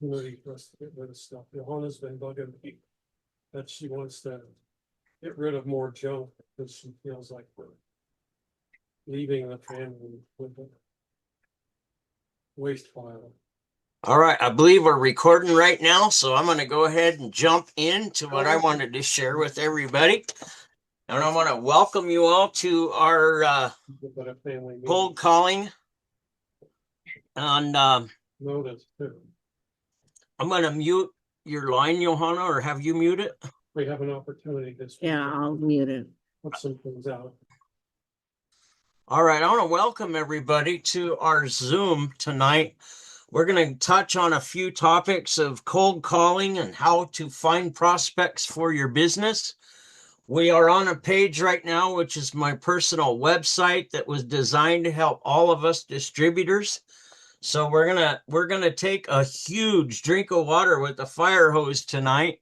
opportunity for us to get rid of stuff. Johanna's been bugging me that she wants to get rid of more junk because she feels like we're leaving the family with a waste pile. All right, I believe we're recording right now, so I'm going to go ahead and jump into what I wanted to share with everybody. And I want to welcome you all to our cold calling on notice too. I'm going to mute your line, Johanna, or have you mute it? We have an opportunity this week. Yeah, I'll mute it. Put some things out. All right, I want to welcome everybody to our Zoom tonight. We're going to touch on a few topics of cold calling and how to find prospects for your business. We are on a page right now, which is my personal website that was designed to help all of us distributors. So we're gonna take a huge drink of water with the fire hose tonight.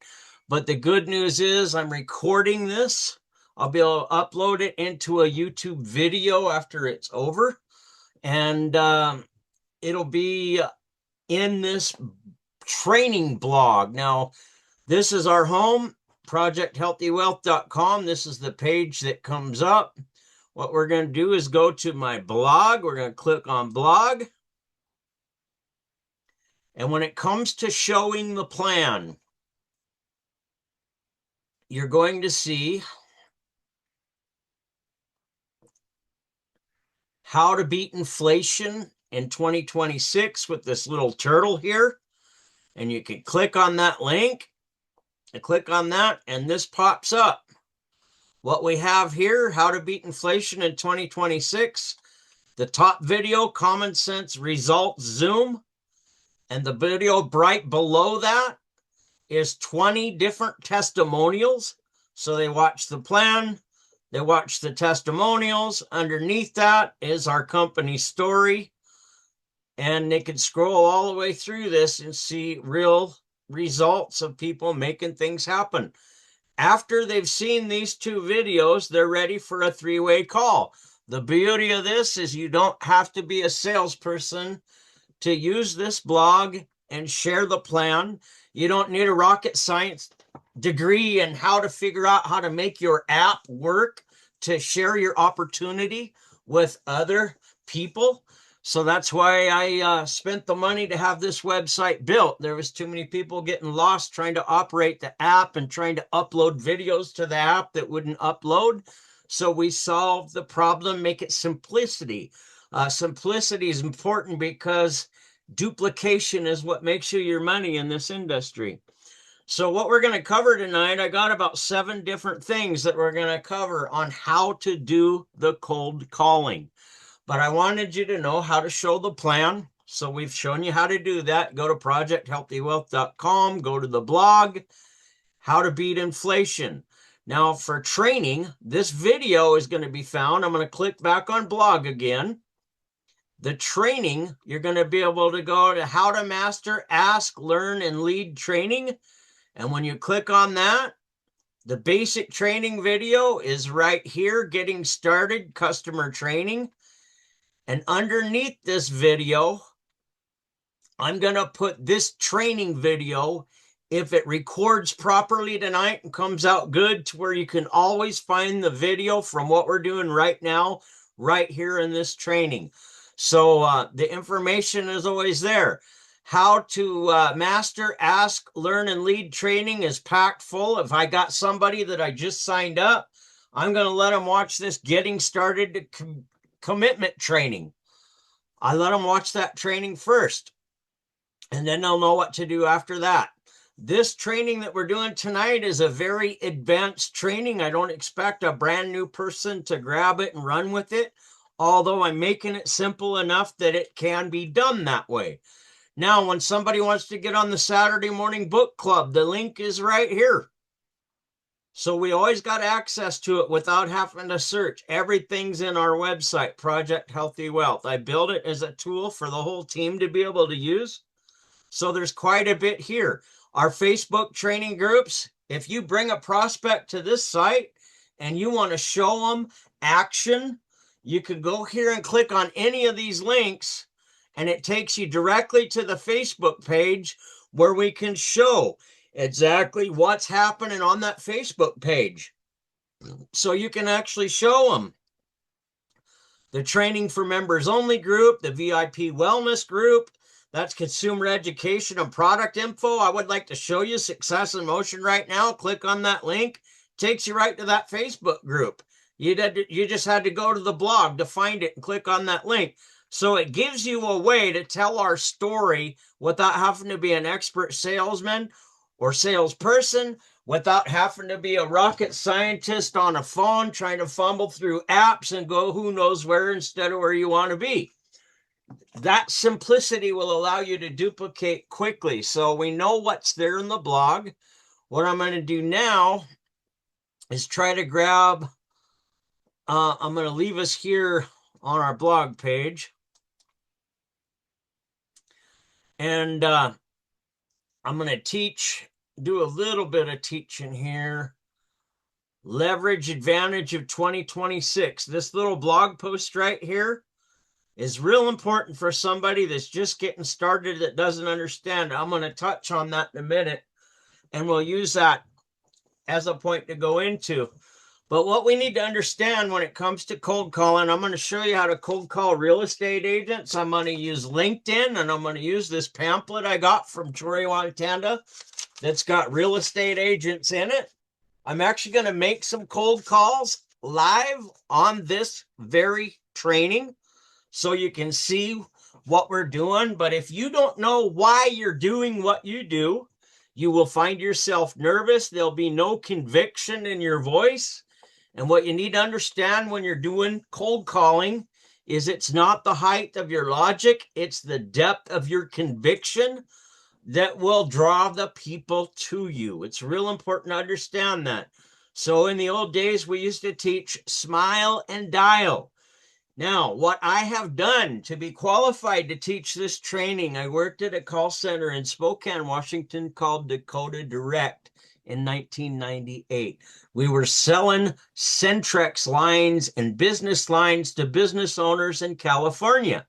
But the good news is I'm recording this. I'll be able to upload it into a YouTube video after it's over. And it'll be in this training blog. Now, this is our home, projecthealthywealth.com. This is the page that comes up. What we're going to do is go to my blog. We're going to click on blog. And when it comes to showing the plan, you're going to see how to beat inflation in 2026 with this little turtle here. And you can click on that link and click on that, and this pops up. What we have here, how to beat inflation in 2026. The top video, Common Sense Results Zoom. And the video right below that is 20 different testimonials. So they watch the plan, they watch the testimonials. Underneath that is our company story. And they can scroll all the way through this and see real results of people making things happen. After they've seen these two videos, they're ready for a three-way call. The beauty of this is you don't have to be a salesperson to use this blog and share the plan. You don't need a rocket science degree in how to figure out how to make your app work to share your opportunity with other people. So that's why I spent the money to have this website built. There was too many people getting lost trying to operate the app and trying to upload videos to the app that wouldn't upload. So we solved the problem, make it simplicity. Simplicity is important because duplication is what makes you your money in this industry. So what we're going to cover tonight, I got about 7 different things that we're going to cover on how to do the cold calling. But I wanted you to know how to show the plan. So we've shown you how to do that. Go to projecthealthywealth.com, go to the blog, how to beat inflation. Now for training, this video is going to be found. I'm going to click back on blog again. The training, you're going to be able to go to how to master, ask, learn, and lead training. And when you click on that, the basic training video is right here, getting started, customer training. And underneath this video, I'm going to put this training video, if it records properly tonight and comes out good, to where you can always find the video from what we're doing right now, right here in this training. So the information is always there. How to master, ask, learn, and lead training is packed full. If I got somebody that I just signed up, I'm going to let them watch this getting started to commitment training. I let them watch that training first, and then they'll know what to do after that. This training that we're doing tonight is a very advanced training. I don't expect a brand new person to grab it and run with it, although I'm making it simple enough that it can be done that way. Now, when somebody wants to get on the Saturday morning book club, the link is right here. So we always got access to it without having to search. Everything's in our website, Project Healthy Wealth. I built it as a tool for the whole team to be able to use. So there's quite a bit here. Our Facebook training groups, if you bring a prospect to this site and you want to show them action, you could go here and click on any of these links and it takes you directly to the Facebook page where we can show exactly what's happening on that Facebook page. So you can actually show them the training for members only group, the VIP wellness group, that's consumer education and product info. I would like to show you Success in Motion right now. Click on that link. Takes you right to that Facebook group. You just had to go to the blog to find it and click on that link. So it gives you a way to tell our story without having to be an expert salesman or salesperson, without having to be a rocket scientist on a phone trying to fumble through apps and go who knows where instead of where you want to be. That simplicity will allow you to duplicate quickly. So we know what's there in the blog. What I'm going to do now is try to grab, I'm going to leave us here on our blog page. And I'm going to do a little bit of teaching here. Leverage advantage of 2026. This little blog post right here is real important for somebody that's just getting started that doesn't understand. I'm going to touch on that in a minute, and we'll use that as a point to go into. But what we need to understand when it comes to cold calling, I'm going to show you how to cold call real estate agents. I'm going to use LinkedIn, and I'm going to use this pamphlet I got from Troy, Montana that's got real estate agents in it. I'm actually going to make some cold calls live on this very training so you can see what we're doing. But if you don't know why you're doing what you do, you will find yourself nervous. There'll be no conviction in your voice. And what you need to understand when you're doing cold calling is it's not the height of your logic, it's the depth of your conviction that will draw the people to you. It's real important to understand that. So in the old days, we used to teach smile and dial. Now, what I have done to be qualified to teach this training, I worked at a call center in Spokane, Washington called Dakota Direct in 1998. We were selling Centrex lines and business lines to business owners in California.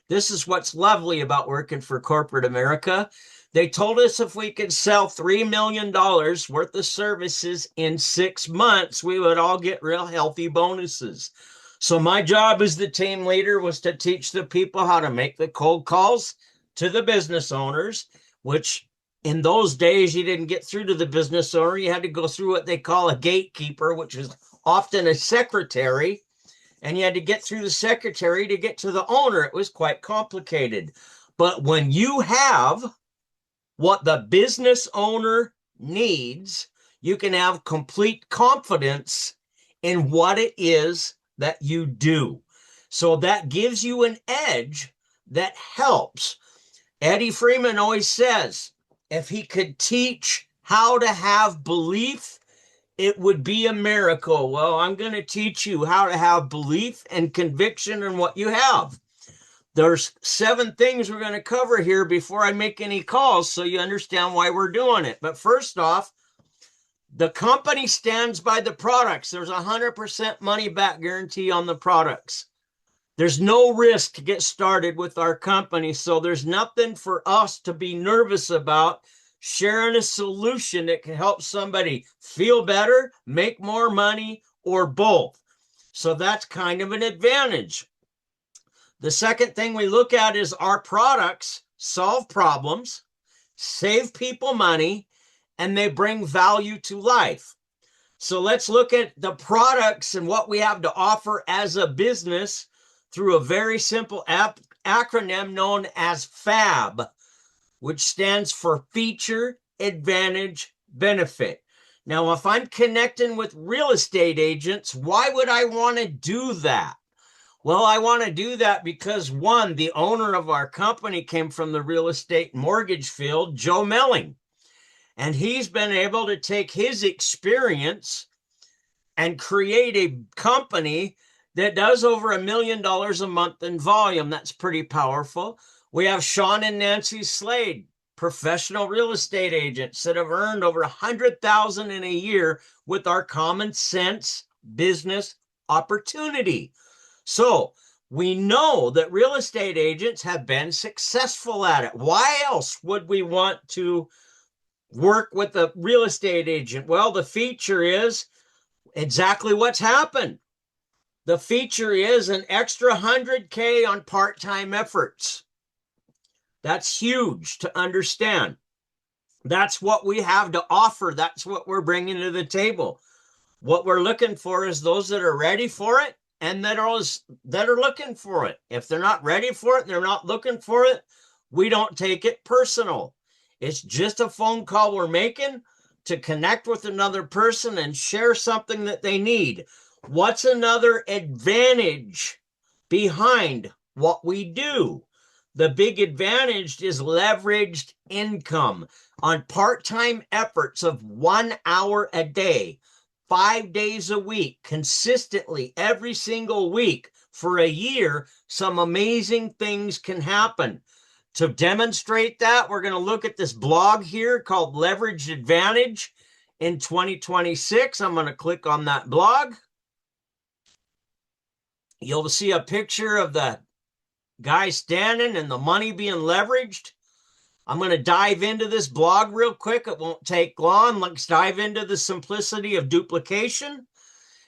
This is what's lovely about working for corporate America. They told us if we could sell $3 million worth of services in 6 months, we would all get real healthy bonuses. So my job as the team leader was to teach the people how to make the cold calls to the business owners, which in those days, you didn't get through to the business owner. You had to go through what they call a gatekeeper, which is often a secretary. And you had to get through the secretary to get to the owner. It was quite complicated. But when you have what the business owner needs, you can have complete confidence in what it is that you do. So that gives you an edge that helps. Eddie Freeman always says, if he could teach how to have belief, it would be a miracle. Well, I'm going to teach you how to have belief and conviction in what you have. There's 7 things we're going to cover here before I make any calls so you understand why we're doing it. But first off, the company stands by the products. There's 100% money back guarantee on the products. There's no risk to get started with our company, so there's nothing for us to be nervous about sharing a solution that can help somebody feel better, make more money, or both. So that's kind of an advantage. The second thing we look at is our products solve problems, save people money, and they bring value to life. So let's look at the products and what we have to offer as a business through a very simple acronym known as FAB, which stands for Feature, Advantage, Benefit. Now, if I'm connecting with real estate agents, why would I want to do that? Well, I want to do that because, one, the owner of our company came from the real estate mortgage field, Joe Melling. And he's been able to take his experience and create a company that does over $1 million a month in volume. That's pretty powerful. We have Sean and Nancy Slade, professional real estate agents that have earned over $100,000 in a year with our common sense business opportunity. So We know that real estate agents have been successful at it. Why else would we want to work with a real estate agent? Well, the feature is exactly what's happened. The feature is an extra 100K on part-time efforts. That's huge to understand. That's what we have to offer. That's what we're bringing to the table. What we're looking for is those that are ready for it and that are looking for it. If they're not ready for it, they're not looking for it, we don't take it personal. It's just a phone call we're making to connect with another person and share something that they need. What's another advantage behind what we do? The big advantage is leveraged income on part-time efforts of 1 hour a day, 5 days a week, consistently every single week for a year. Some amazing things can happen. To demonstrate that, we're going to look at this blog here called Leveraged Advantage in 2026. I'm going to click on that blog. You'll see a picture of the guy standing and the money being leveraged. I'm going to dive into this blog real quick. It won't take long. Let's dive into the simplicity of duplication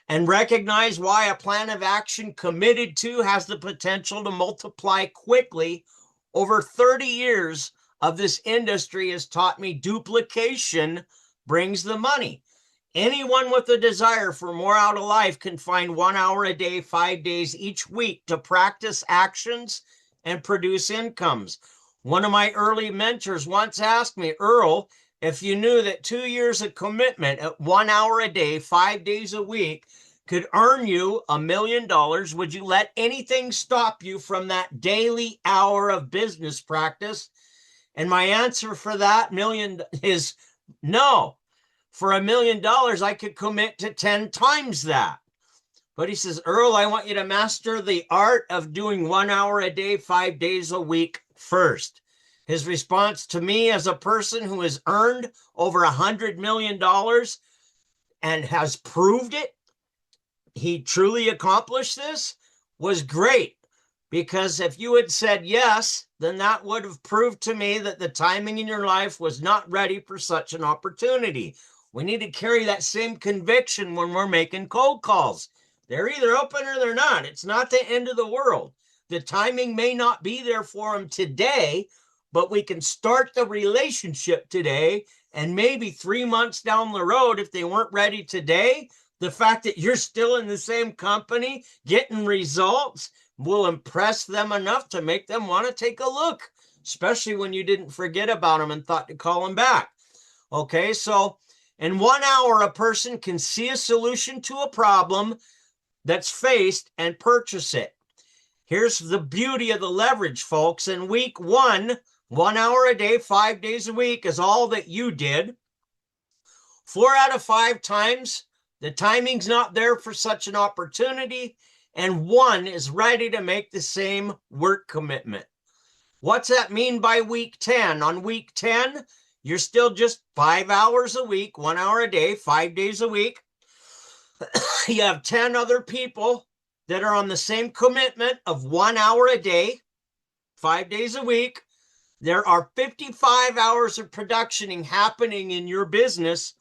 and recognize why a plan of action committed to has the potential to multiply quickly. Over 30 years of this industry has taught me duplication brings the money. Anyone with a desire for more out of life can find 1 hour a day, 5 days each week to practice actions and produce incomes. One of my early mentors once asked me, Earl, if you knew that 2 years of commitment at 1 hour a day, 5 days a week could earn you $1 million, would you let anything stop you from that daily hour of business practice? And my answer for that million is no. For $1 million, I could commit to 10 times that. But he says, Earl, I want you to master the art of doing 1 hour a day, 5 days a week first. His response to me as a person who has earned over $100 million and has proved it, he truly accomplished this, was great. Because if you had said yes, then that would have proved to me that the timing in your life was not ready for such an opportunity. We need to carry that same conviction when we're making cold calls. They're either open or they're not. It's not the end of the world. The timing may not be there for them today, but we can start the relationship today. And maybe 3 months down the road, if they weren't ready today, the fact that you're still in the same company getting results will impress them enough to make them want to take a look, especially when you didn't forget about them and thought to call them back. Okay, so in 1 hour, a person can see a solution to a problem that's faced and purchase it. Here's the beauty of the leverage, folks. In week 1, 1 hour a day, 5 days a week is all that you did. 4 out of 5 times, the timing's not there for such an opportunity, and 1 is ready to make the same work commitment. What's that mean by week 10? On week 10, you're still just 5 hours a week, 1 hour a day, 5 days a week. You have 10 other people that are on the same commitment of 1 hour a day, 5 days a week. There are 55 hours of production happening in your business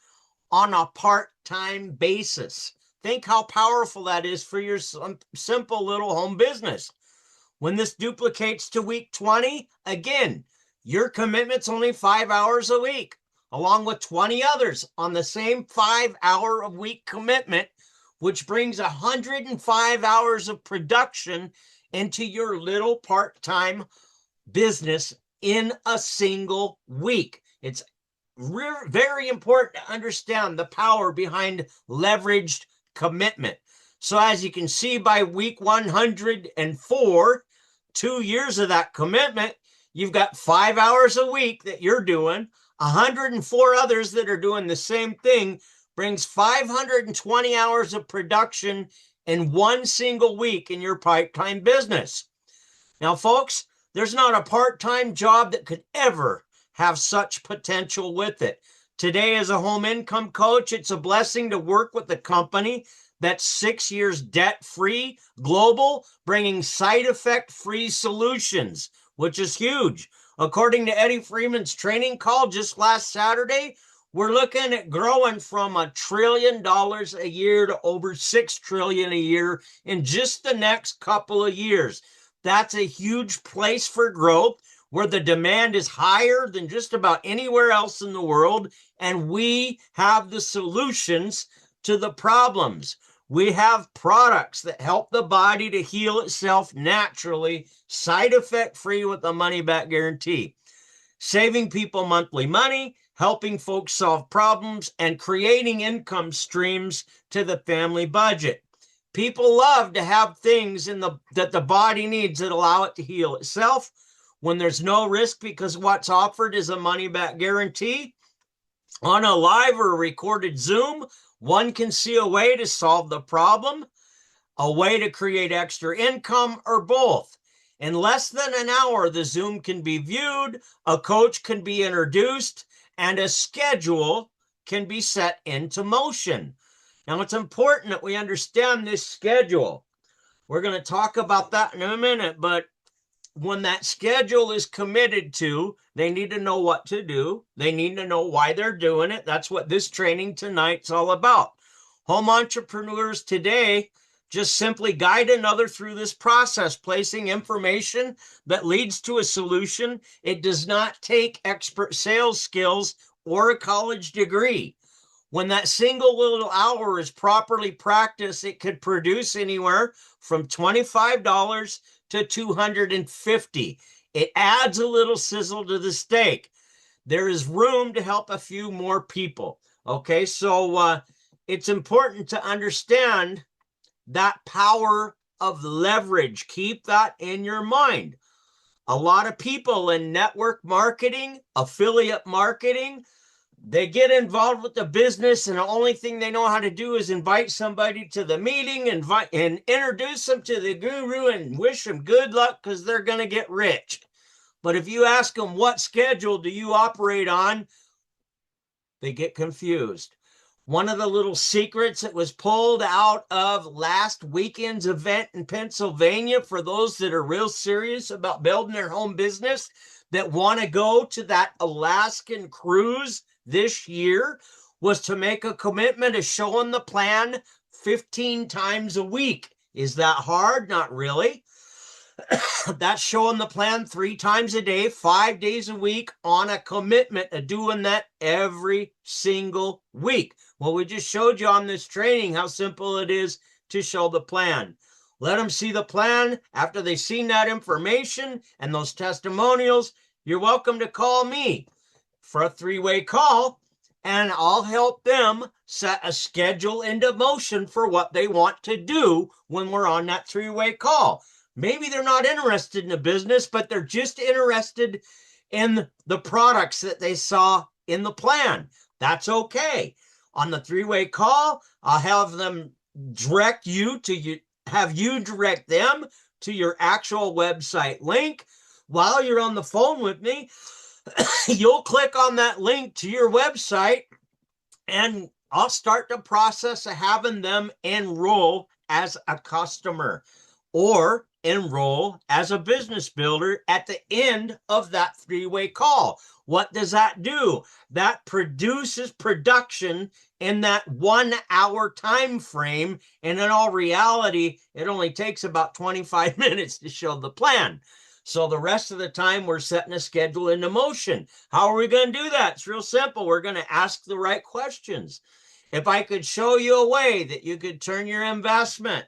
on a part-time basis. Think how powerful that is for your simple little home business. When this duplicates to week 20, again, your commitment's only 5 hours a week, along with 20 others on the same 5 hour a week commitment, which brings 105 hours of production into your little part-time business in a single week. It's very important to understand the power behind leveraged commitment. So as you can see, by week 104, 2 years of that commitment, you've got 5 hours a week that you're doing, 104 others that are doing the same thing, brings 520 hours of production in one single week in your part-time business. Now, folks, there's not a part-time job that could ever have such potential with it. Today, as a home income coach, it's a blessing to work with a company that's 6 years debt-free, global, bringing side effect-free solutions, which is huge. According to Eddie Freeman's training call just last Saturday, we're looking at growing from $1 trillion a year to over $6 trillion a year in just the next couple of years. That's a huge place for growth where the demand is higher than just about anywhere else in the world, and we have the solutions to the problems. We have products that help the body to heal itself naturally, side effect free with a money back guarantee, saving people monthly money, helping folks solve problems, and creating income streams to the family budget. People love to have things that the body needs that allow it to heal itself when there's no risk, because what's offered is a money back guarantee. On a live or recorded Zoom, one can see a way to solve the problem, a way to create extra income, or both. In less than an hour, the Zoom can be viewed, a coach can be introduced, and a schedule can be set into motion. Now, it's important that we understand this schedule. We're going to talk about that in a minute, but when that schedule is committed to, they need to know what to do. They need to know why they're doing it. That's what this training tonight's all about. Home entrepreneurs today just simply guide another through this process, placing information that leads to a solution. It does not take expert sales skills or a college degree. When that single little hour is properly practiced, it could produce anywhere from $25 to $250. It adds a little sizzle to the steak. There is room to help a few more people. Okay, so it's important to understand that power of leverage. Keep that in your mind. A lot of people in network marketing, affiliate marketing, they get involved with the business, and the only thing they know how to do is invite somebody to the meeting, and introduce them to the guru and wish them good luck because they're going to get rich. But if you ask them, what schedule do you operate on? They get confused. One of the little secrets that was pulled out of last weekend's event in Pennsylvania for those that are real serious about building their home business, that want to go to that Alaskan cruise this year, was to make a commitment of showing the plan 15 times a week. Is that hard? Not really. That's showing the plan 3 times a day, 5 days a week, on a commitment of doing that every single week. Well, we just showed you on this training how simple it is to show the plan. Let them see the plan. After they've seen that information and those testimonials, you're welcome to call me for a 3-way call, and I'll help them set a schedule into motion for what they want to do when we're on that 3-way call. Maybe they're not interested in the business, but they're just interested in the products that they saw in the plan. That's okay. On the 3-way call, I'll have them direct you to have you direct them to your actual website link. While you're on the phone with me, you'll click on that link to your website, and I'll start the process of having them enroll as a customer or enroll as a business builder at the end of that 3-way call. What does that do? That produces production in that 1-hour time frame, and in all reality, it only takes about 25 minutes to show the plan. So the rest of the time, we're setting a schedule into motion. How are we going to do that? It's real simple. We're going to ask the right questions. If I could show you a way that you could turn your investment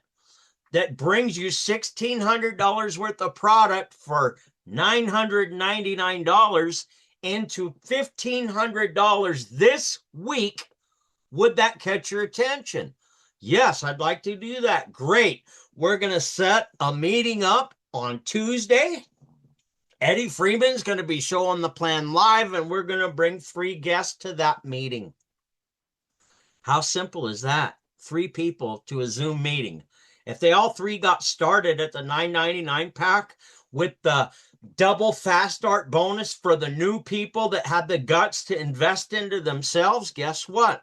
that brings you $1,600 worth of product for $999 into $1,500 this week, would that catch your attention? Yes, I'd like to do that. Great. We're going to set a meeting up on Tuesday. Eddie Freeman's going to be showing the plan live, and we're going to bring 3 guests to that meeting. How simple is that? 3 people to a Zoom meeting. If they all 3 got started at the $9.99 pack with the double fast start bonus for the new people that had the guts to invest into themselves, guess what?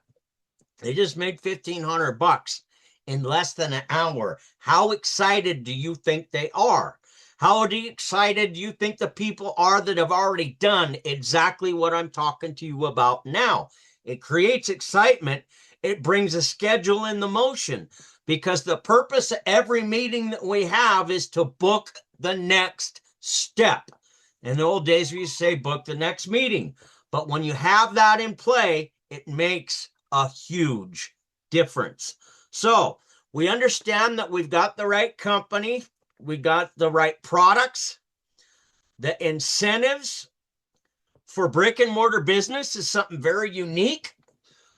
They just made $1,500 in less than an hour. How excited do you think they are? How excited do you think the people are that have already done exactly what I'm talking to you about now? It creates excitement. It brings a schedule in the motion, because the purpose of every meeting that we have is to book the next step. In the old days, we used to say book the next meeting. But when you have that in play, it makes a huge difference. So we understand that we've got the right company, we got the right products. The incentives for brick and mortar business is something very unique.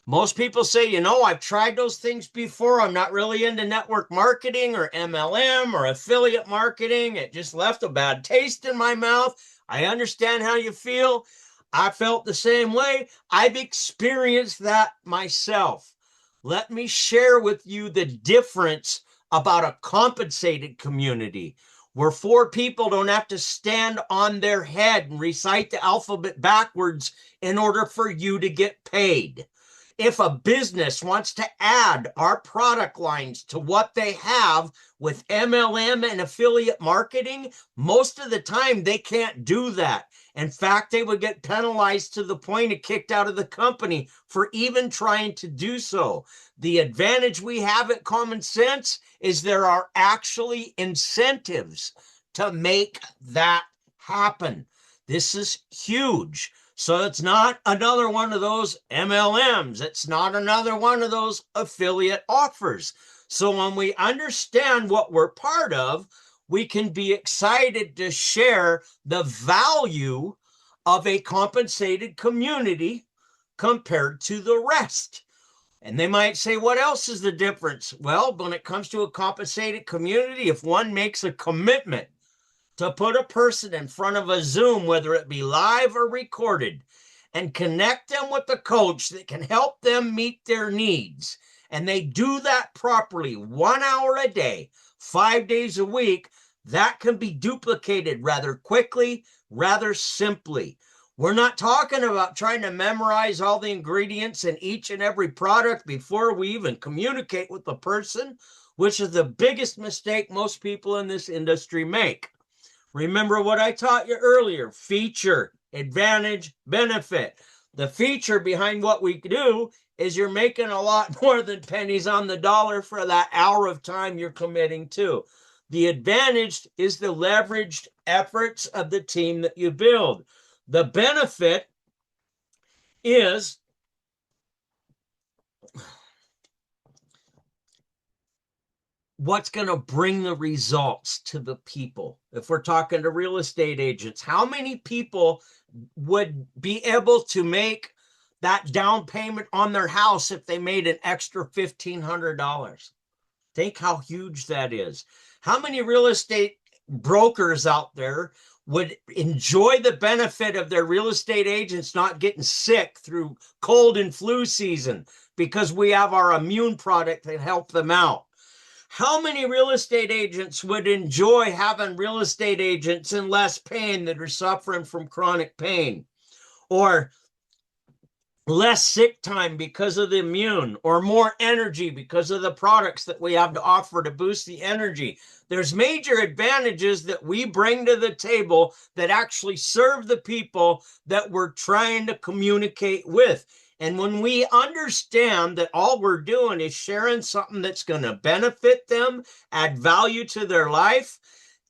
Most people say, you know, I've tried those things before. I'm not really into network marketing or MLM or affiliate marketing. It just left a bad taste in my mouth. I understand how you feel. I felt the same way. I've experienced that myself. Let me share with you the difference about a compensated community, where four people don't have to stand on their head and recite the alphabet backwards in order for you to get paid. If a business wants to add our product lines to what they have with MLM and affiliate marketing, most of the time they can't do that. In fact, they would get penalized to the point of kicked out of the company for even trying to do so. The advantage we have at Common Sense is there are actually incentives to make that happen. This is huge. So it's not another one of those MLMs. It's not another one of those affiliate offers. So when we understand what we're part of, we can be excited to share the value of a compensated community compared to the rest. And they might say, what else is the difference? Well, when it comes to a compensated community, if one makes a commitment to put a person in front of a Zoom, whether it be live or recorded, and connect them with a coach that can help them meet their needs, and they do that properly 1 hour a day, 5 days a week, that can be duplicated rather quickly, rather simply. We're not talking about trying to memorize all the ingredients in each and every product before we even communicate with the person, which is the biggest mistake most people in this industry make. Remember what I taught you earlier: feature, advantage, benefit. The feature behind what we do is you're making a lot more than pennies on the dollar for that hour of time you're committing to. The advantage is the leveraged efforts of the team that you build. The benefit is what's going to bring the results to the people. If we're talking to real estate agents, how many people would be able to make that down payment on their house if they made an extra $1,500? Think how huge that is. How many real estate brokers out there would enjoy the benefit of their real estate agents not getting sick through cold and flu season because we have our immune product that help them out? How many real estate agents would enjoy having real estate agents in less pain that are suffering from chronic pain, or less sick time because of the immune, or more energy because of the products that we have to offer to boost the energy? There's major advantages that we bring to the table that actually serve the people that we're trying to communicate with. And when we understand that all we're doing is sharing something that's going to benefit them, add value to their life,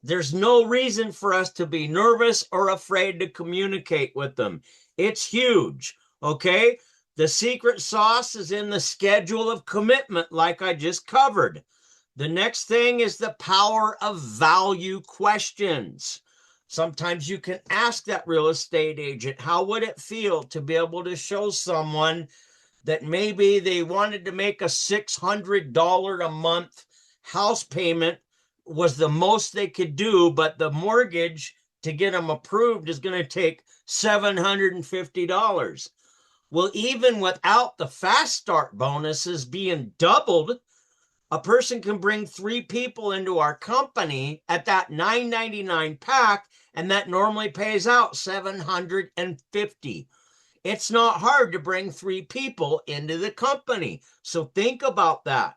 there's no reason for us to be nervous or afraid to communicate with them. It's huge, okay? The secret sauce is in the schedule of commitment, like I just covered. The next thing is the power of value questions. Sometimes you can ask that real estate agent, how would it feel to be able to show someone that maybe they wanted to make a $600 a month house payment was the most they could do, but the mortgage to get them approved is going to take $750. Well, even without the fast start bonuses being doubled, a person can bring 3 people into our company at that $9.99 pack, and that normally pays out $750. It's not hard to bring 3 people into the company. So think about that.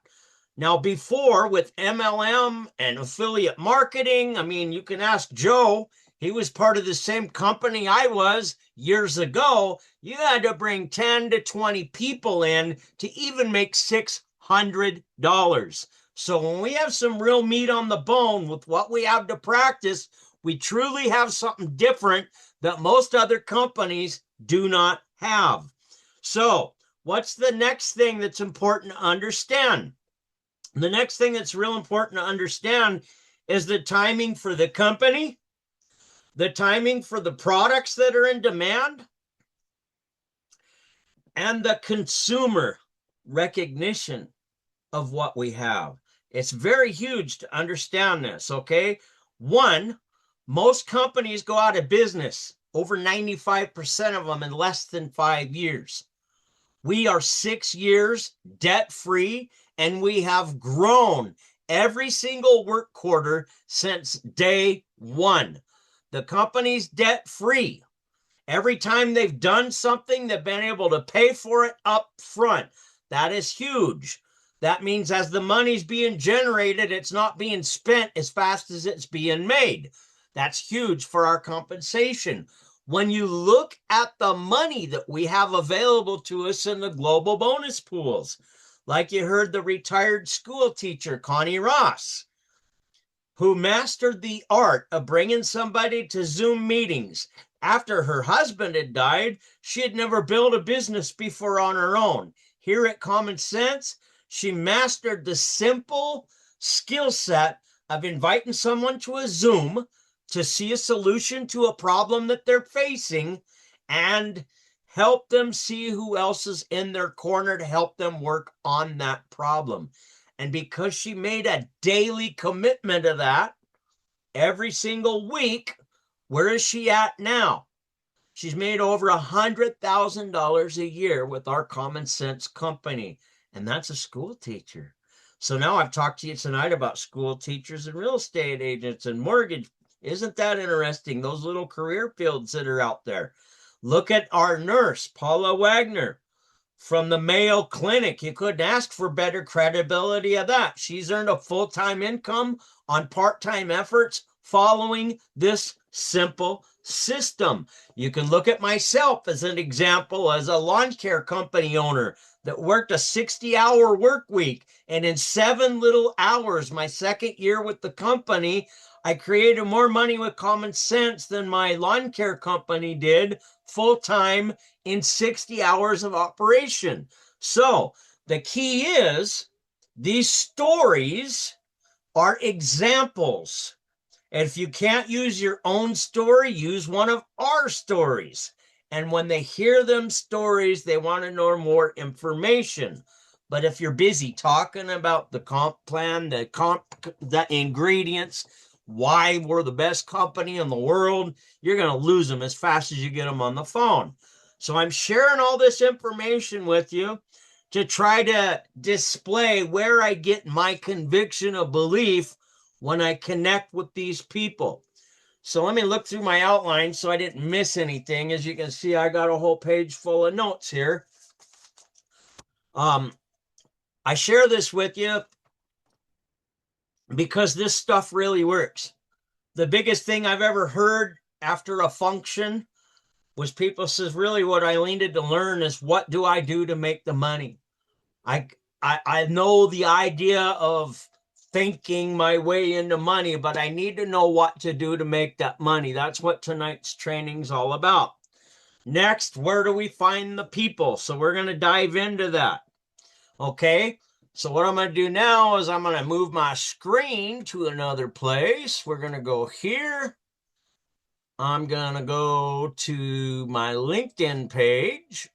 Now, before with MLM and affiliate marketing, I mean, you can ask Joe. He was part of the same company I was years ago. You had to bring 10 to 20 people in to even make $600. So when we have some real meat on the bone with what we have to practice, we truly have something different that most other companies do not have. So what's the next thing that's important to understand? The next thing that's real important to understand is the timing for the company, the timing for the products that are in demand, and the consumer recognition of what we have. It's very huge to understand this, okay? One, most companies go out of business, over 95% of them in less than 5 years. We are 6 years debt-free, and we have grown every single work quarter since day one. The company's debt-free. Every time they've done something, they've been able to pay for it up front. That is huge. That means as the money's being generated, it's not being spent as fast as it's being made. That's huge for our compensation. When you look at the money that we have available to us in the global bonus pools, like you heard the retired school teacher, Connie Ross, who mastered the art of bringing somebody to Zoom meetings. After her husband had died, she had never built a business before on her own. Here at Common Sense, she mastered the simple skill set of inviting someone to a Zoom to see a solution to a problem that they're facing and help them see who else is in their corner to help them work on that problem. And because she made a daily commitment of that every single week, where is she at now? She's made over $100,000 a year with our Common Sense company, and that's a school teacher. So now I've talked to you tonight about school teachers and real estate agents and mortgage. Isn't that interesting? Those little career fields that are out there. Look at our nurse, Paula Wagner, from the Mayo Clinic. You couldn't ask for better credibility of that. She's earned a full-time income on part-time efforts following this simple system. You can look at myself as an example as a lawn care company owner that worked a 60-hour work week. And in 7 little hours, my second year with the company, I created more money with Common Sense than my lawn care company did full-time in 60 hours of operation. So the key is these stories are examples. And if you can't use your own story, use one of our stories. And when they hear them stories, they want to know more information. But if you're busy talking about the comp plan, the ingredients, why we're the best company in the world, you're going to lose them as fast as you get them on the phone. So I'm sharing all this information with you to try to display where I get my conviction of belief when I connect with these people. So let me look through my outline so I didn't miss anything. As you can see, I got a whole page full of notes here. I share this with you because this stuff really works. The biggest thing I've ever heard after a function was people says, really what I needed to learn is what do I do to make the money? I know the idea of thinking my way into money, but I need to know what to do to make that money. That's what tonight's training is all about. Next, where do we find the people? So we're going to dive into that. Okay, so what I'm going to do now is I'm going to move my screen to another place. We're going to go here. I'm going to go to my LinkedIn page.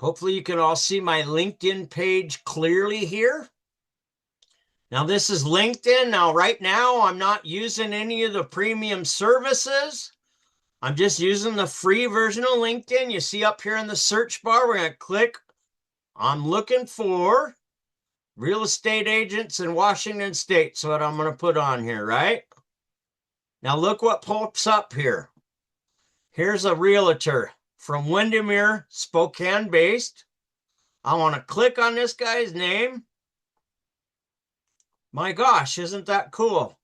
Hopefully you can all see my LinkedIn page clearly here. Now this is LinkedIn. Now right now I'm not using any of the premium services. I'm just using the free version of LinkedIn. You see up here in the search bar, we're going to click. I'm looking for real estate agents in Washington State. So what I'm going to put on here, right? Now look what pops up here. Here's a realtor from Windermere, Spokane based. I want to click on this guy's name. My gosh, isn't that cool?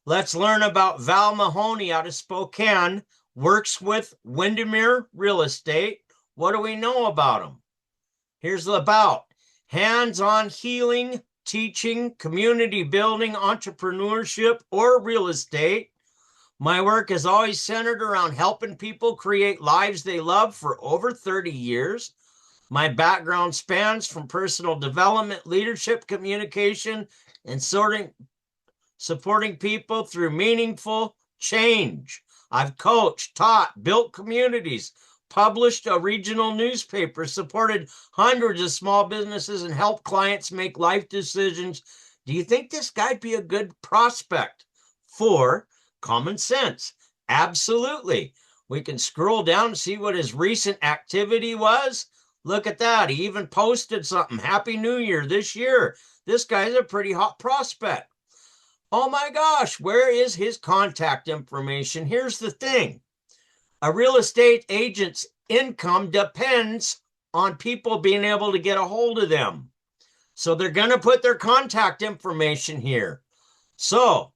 Let's learn about Val Mahoney out of Spokane, works with Windermere Real Estate. What do we know about him? Here's the about. Hands-on healing, teaching, community building, entrepreneurship, or real estate. My work is always centered around helping people create lives they love for over 30 years. My background spans from personal development, leadership, communication, and supporting people through meaningful change. I've coached, taught, built communities, published a regional newspaper, supported hundreds of small businesses, and helped clients make life decisions. Do you think this guy'd be a good prospect for Common Sense? Absolutely. We can scroll down and see what his recent activity was. Look at that. He even posted something. Happy New Year this year. This guy's a pretty hot prospect. Oh my gosh, where is his contact information? Here's the thing. A real estate agent's income depends on people being able to get a hold of them. So they're going to put their contact information here. So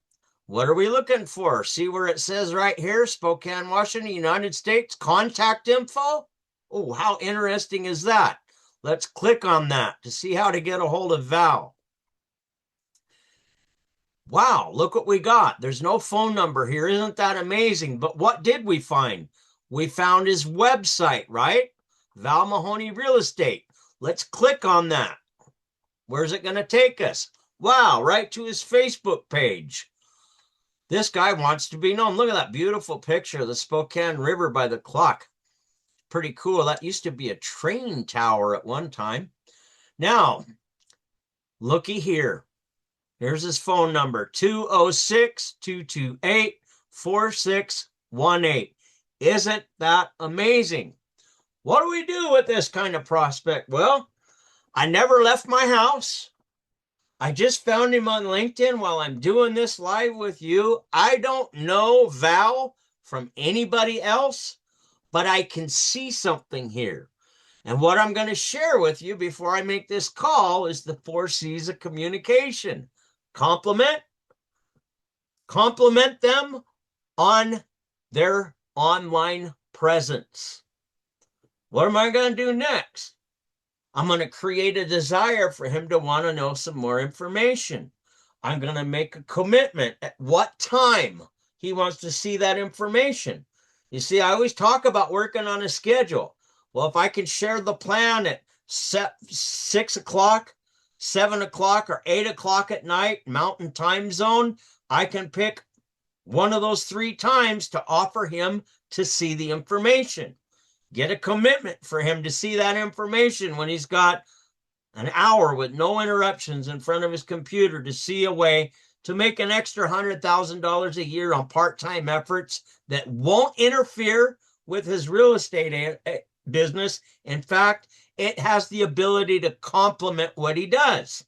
what are we looking for? See where it says right here, Spokane, Washington, United States, contact info? Oh, how interesting is that? Let's click on that to see how to get a hold of Val. Wow, look what we got. There's no phone number here. Isn't that amazing? But what did we find? We found his website, right? Val Mahoney Real Estate. Let's click on that. Where's it going to take us? Wow, right to his Facebook page. This guy wants to be known. Look at that beautiful picture of the Spokane River by the clock. Pretty cool. That used to be a train tower at one time. Now, looky here. Here's his phone number, 206-228-4618. Isn't that amazing? What do we do with this kind of prospect? Well, I never left my house. I just found him on LinkedIn while I'm doing this live with you. I don't know Val from anybody else, but I can see something here. And what I'm going to share with you before I make this call is the 4 C's of communication. Compliment them on their online presence. What am I going to do next? I'm going to create a desire for him to want to know some more information. I'm going to make a commitment at what time he wants to see that information. You see, I always talk about working on a schedule. Well, if I can share the plan at 6 o'clock, 7 o'clock, or 8 o'clock at night, Mountain Time Zone, I can pick one of those 3 times to offer him to see the information. Get a commitment for him to see that information when he's got an hour with no interruptions in front of his computer to see a way to make an extra $100,000 a year on part-time efforts that won't interfere with his real estate business. In fact, it has the ability to complement what he does.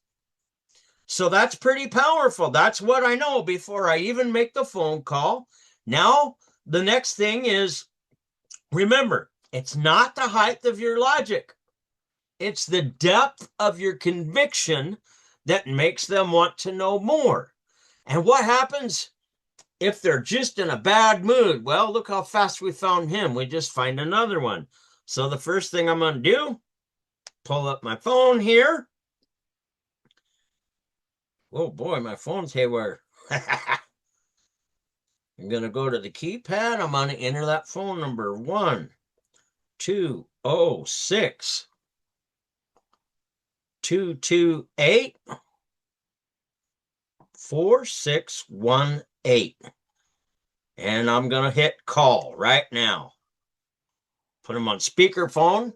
So that's pretty powerful. That's what I know before I even make the phone call. Now, the next thing is, remember, it's not the height of your logic. It's the depth of your conviction that makes them want to know more. And what happens if they're just in a bad mood? Well, look how fast we found him. We just find another one. So the first thing I'm going to do, pull up my phone here. Oh boy, my phone's haywire. I'm going to go to the keypad. I'm going to enter that phone number, 1-206 228 4618. And I'm going to hit call right now. Put him on speakerphone.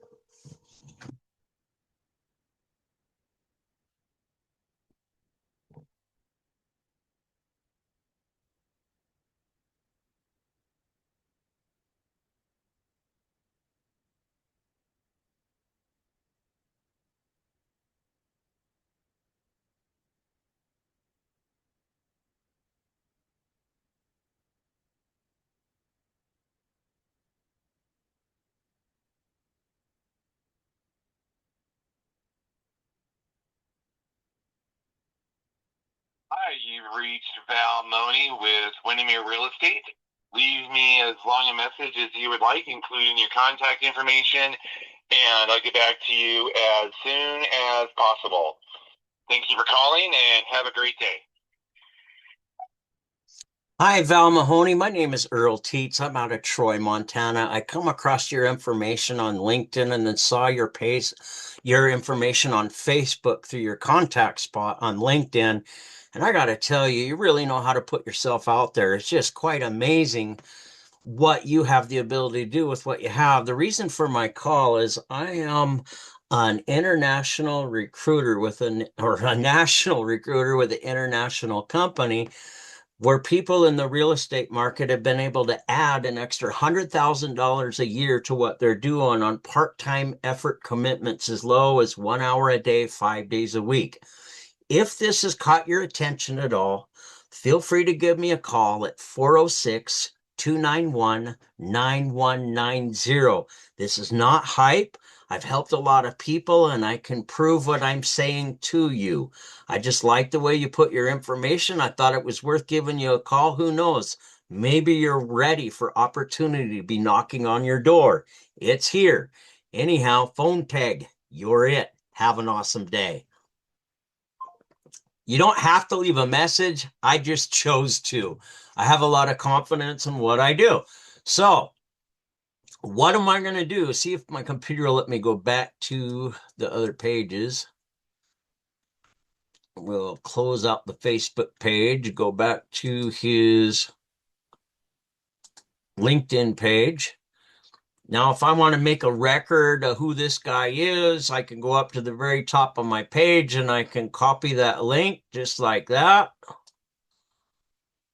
you've reached Val Money with Windermere Real Estate. Leave me as long a message as you would like, including your contact information, and I'll get back to you as soon as possible. Thank you for calling, and have a great day. Hi, Val Mahoney. My name is Earl Teets. I'm out of Troy, Montana. I come across your information on LinkedIn and then saw your information on Facebook through your contact spot on LinkedIn. And I got to tell you, you really know how to put yourself out there. It's just quite amazing what you have the ability to do with what you have. The reason for my call is I am an international recruiter or a national recruiter with an international company where people in the real estate market have been able to add an extra $100,000 a year to what they're doing on part-time effort commitments as low as 1 hour a day, 5 days a week. If this has caught your attention at all, feel free to give me a call at 406-291-9190. This is not hype. I've helped a lot of people and I can prove what I'm saying to you. I just like the way you put your information. I thought it was worth giving you a call. Who knows? Maybe you're ready for opportunity to be knocking on your door. It's here. Anyhow, phone tag. You're it. Have an awesome day. You don't have to leave a message. I just chose to. I have a lot of confidence in what I do. So, what am I going to do? See if my computer will let me go back to the other pages. We'll close out the Facebook page, go back to his LinkedIn page. Now, if I want to make a record of who this guy is, I can go up to the very top of my page and I can copy that link just like that.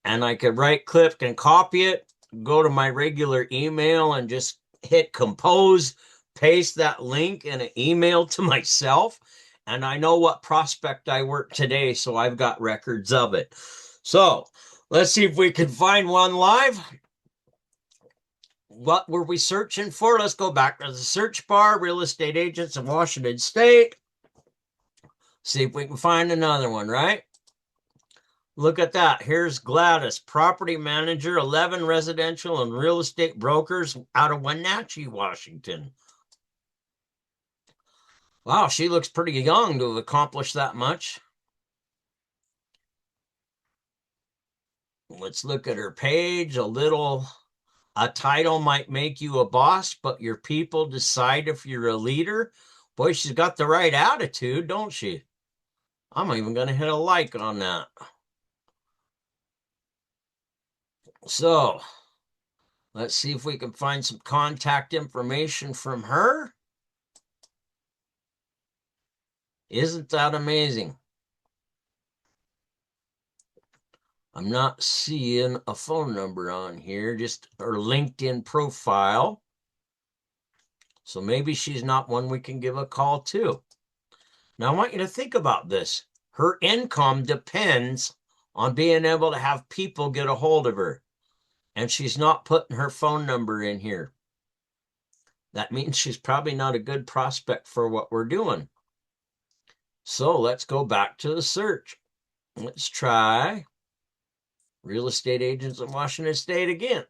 And I could right click and copy it, go to my regular email and just hit compose, paste that link in an email to myself. And I know what prospect I work today, so I've got records of it. So let's see if we can find one live. What were we searching for? Let's go back to the search bar, real estate agents in Washington State. See if we can find another one, right? Look at that. Here's Gladys, property manager, 11 residential and real estate brokers out of Wenatchee, Washington. Wow, she looks pretty young to have accomplished that much. Let's look at her page. A title might make you a boss, but your people decide if you're a leader. Boy, she's got the right attitude, don't she? I'm even going to hit a like on that. So, let's see if we can find some contact information from her. Isn't that amazing? I'm not seeing a phone number on here, just her LinkedIn profile. So maybe she's not one we can give a call to. Now, I want you to think about this. Her income depends on being able to have people get a hold of her. And she's not putting her phone number in here. That means she's probably not a good prospect for what we're doing. So let's go back to the search. Let's try real estate agents in Washington State again.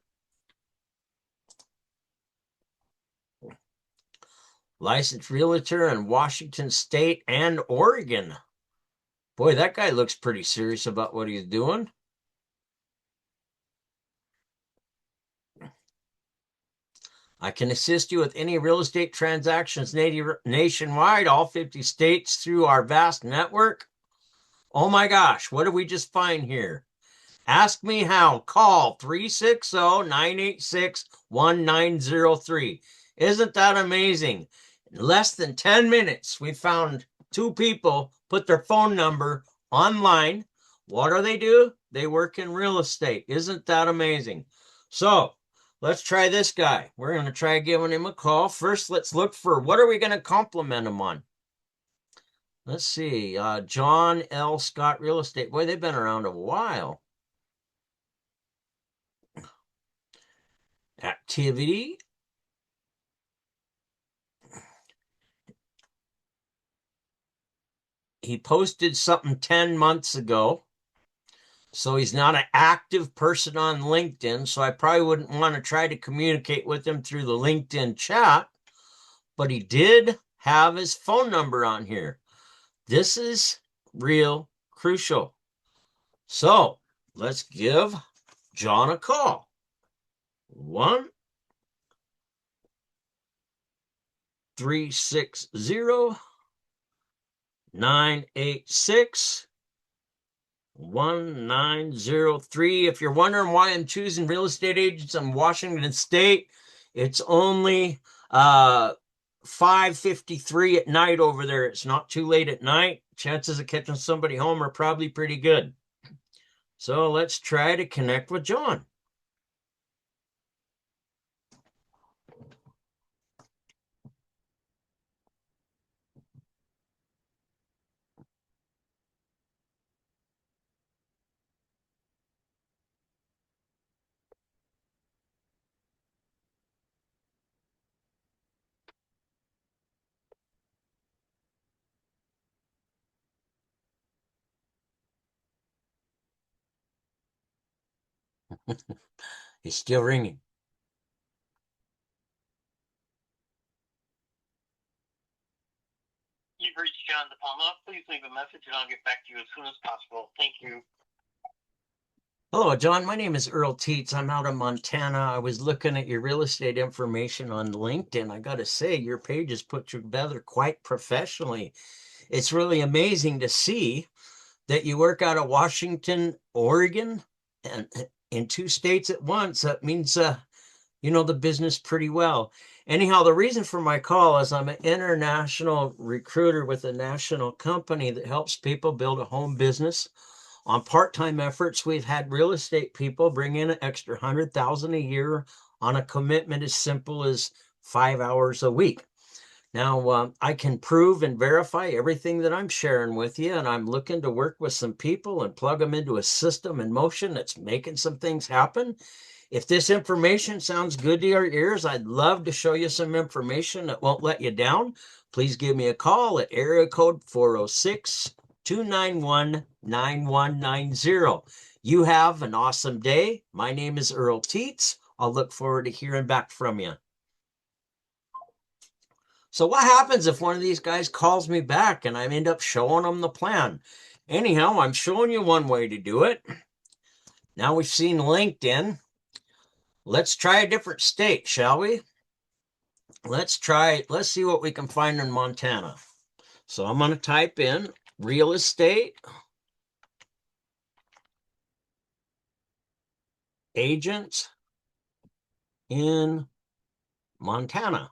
Licensed realtor in Washington State and Oregon. Boy, that guy looks pretty serious about what he's doing. I can assist you with any real estate transactions nationwide, all 50 states through our vast network. Oh my gosh, what did we just find here? Ask me how. Call 360-986-1903. Isn't that amazing? In less than 10 minutes, we found two people put their phone number online. What do? They work in real estate. Isn't that amazing? So let's try this guy. We're going to try giving him a call. First, let's look for what are we going to compliment him on? Let's see. John L. Scott Real Estate. Boy, they've been around a while. Activity. He posted something 10 months ago. So he's not an active person on LinkedIn. So I probably wouldn't want to try to communicate with him through the LinkedIn chat. But he did have his phone number on here. This is real crucial. So let's give John a call. 1-360-986-1903. If you're wondering why I'm choosing real estate agents in Washington State, it's only 5:53 at night over there. It's not too late at night. Chances of catching somebody home are probably pretty good. So let's try to connect with John. He's still ringing. You've reached John DePalma. Please leave a message and I'll get back to you as soon as possible. Thank you. Hello, John. My name is Earl Teets. I'm out of Montana. I was looking at your real estate information on LinkedIn. I got to say, your page is put together quite professionally. It's really amazing to see that you work out of Washington, Oregon, and in 2 states at once. That means you know the business pretty well. Anyhow, the reason for my call is I'm an international recruiter with a national company that helps people build a home business. On part-time efforts, we've had real estate people bring in an extra $100,000 a year on a commitment as simple as 5 hours a week. Now, I can prove and verify everything that I'm sharing with you, and I'm looking to work with some people and plug them into a system in motion that's making some things happen. If this information sounds good to your ears, I'd love to show you some information that won't let you down. Please give me a call at area code 406-291-9190. You have an awesome day. My name is Earl Teets. I'll look forward to hearing back from you. So what happens if one of these guys calls me back and I end up showing them the plan? Anyhow, I'm showing you one way to do it. Now we've seen LinkedIn. Let's try a different state, shall we? Let's see what we can find in Montana. So I'm going to type in real estate agents in Montana.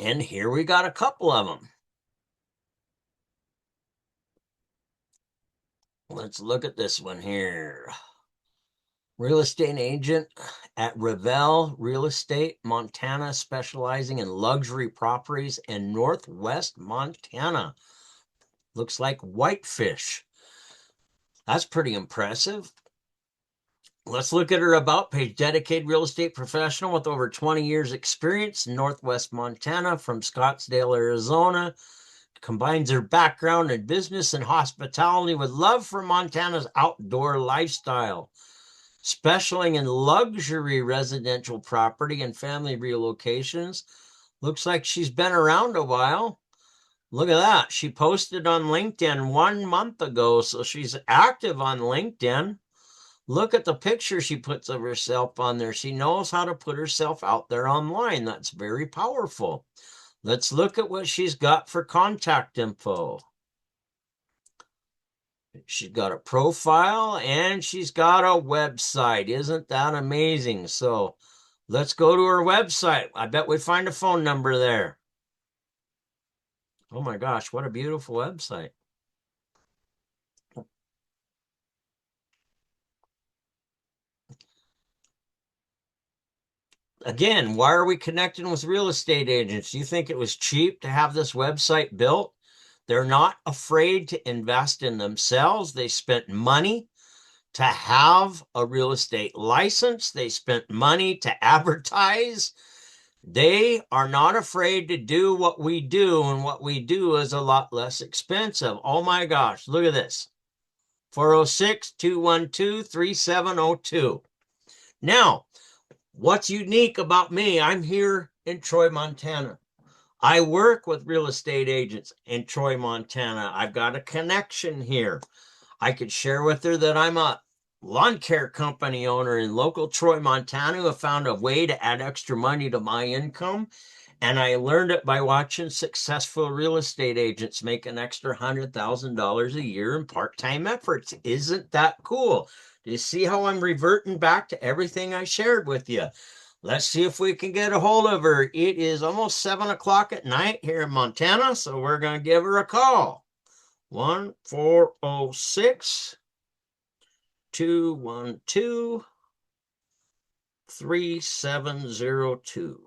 And here we got a couple of them. Let's look at this one here. Real estate agent at Revel Real Estate, Montana, specializing in luxury properties in Northwest Montana. Looks like Whitefish. That's pretty impressive. Let's look at her about page. Dedicated real estate professional with over 20 years experience in Northwest Montana from Scottsdale, Arizona. Combines her background in business and hospitality with love for Montana's outdoor lifestyle. Specializing in luxury residential property and family relocations. Looks like she's been around a while. Look at that. She posted on LinkedIn 1 month ago, so she's active on LinkedIn. Look at the picture she puts of herself on there. She knows how to put herself out there online. That's very powerful. Let's look at what she's got for contact info. She's got a profile and she's got a website. Isn't that amazing? So let's go to her website. I bet we find a phone number there. Oh my gosh, what a beautiful website. Again, why are we connecting with real estate agents? You think it was cheap to have this website built? They're not afraid to invest in themselves. They spent money to have a real estate license. They spent money to advertise. They are not afraid to do what we do, and what we do is a lot less expensive. Oh my gosh, look at this. 406-212-3702. Now, what's unique about me? I'm here in Troy, Montana. I work with real estate agents in Troy, Montana. I've got a connection here. I could share with her that I'm a lawn care company owner in local Troy, Montana, who found a way to add extra money to my income. And I learned it by watching successful real estate agents make an extra $100,000 a year in part-time efforts. Isn't that cool? Do you see how I'm reverting back to everything I shared with you? Let's see if we can get a hold of her. It is almost 7 o'clock at night here in Montana, so we're going to give her a call. 1-406-212-3702.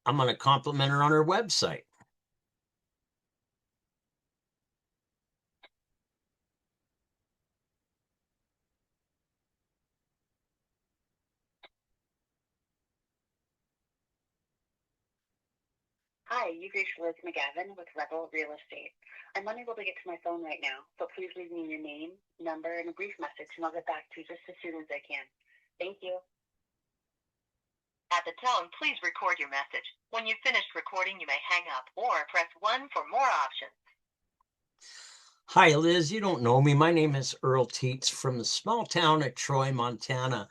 I'm going to compliment her on her website. Hi, you've reached Liz McGavin with Rebel Real Estate. I'm unable to get to my phone right now, so please leave me your name, number, and a brief message, and I'll get back to you just as soon as I can. Thank you. At the tone, please record your message. When you've finished recording, you may hang up or press 1 for more options. Hi, Liz. You don't know me. My name is Earl Teets from the small town of Troy, Montana.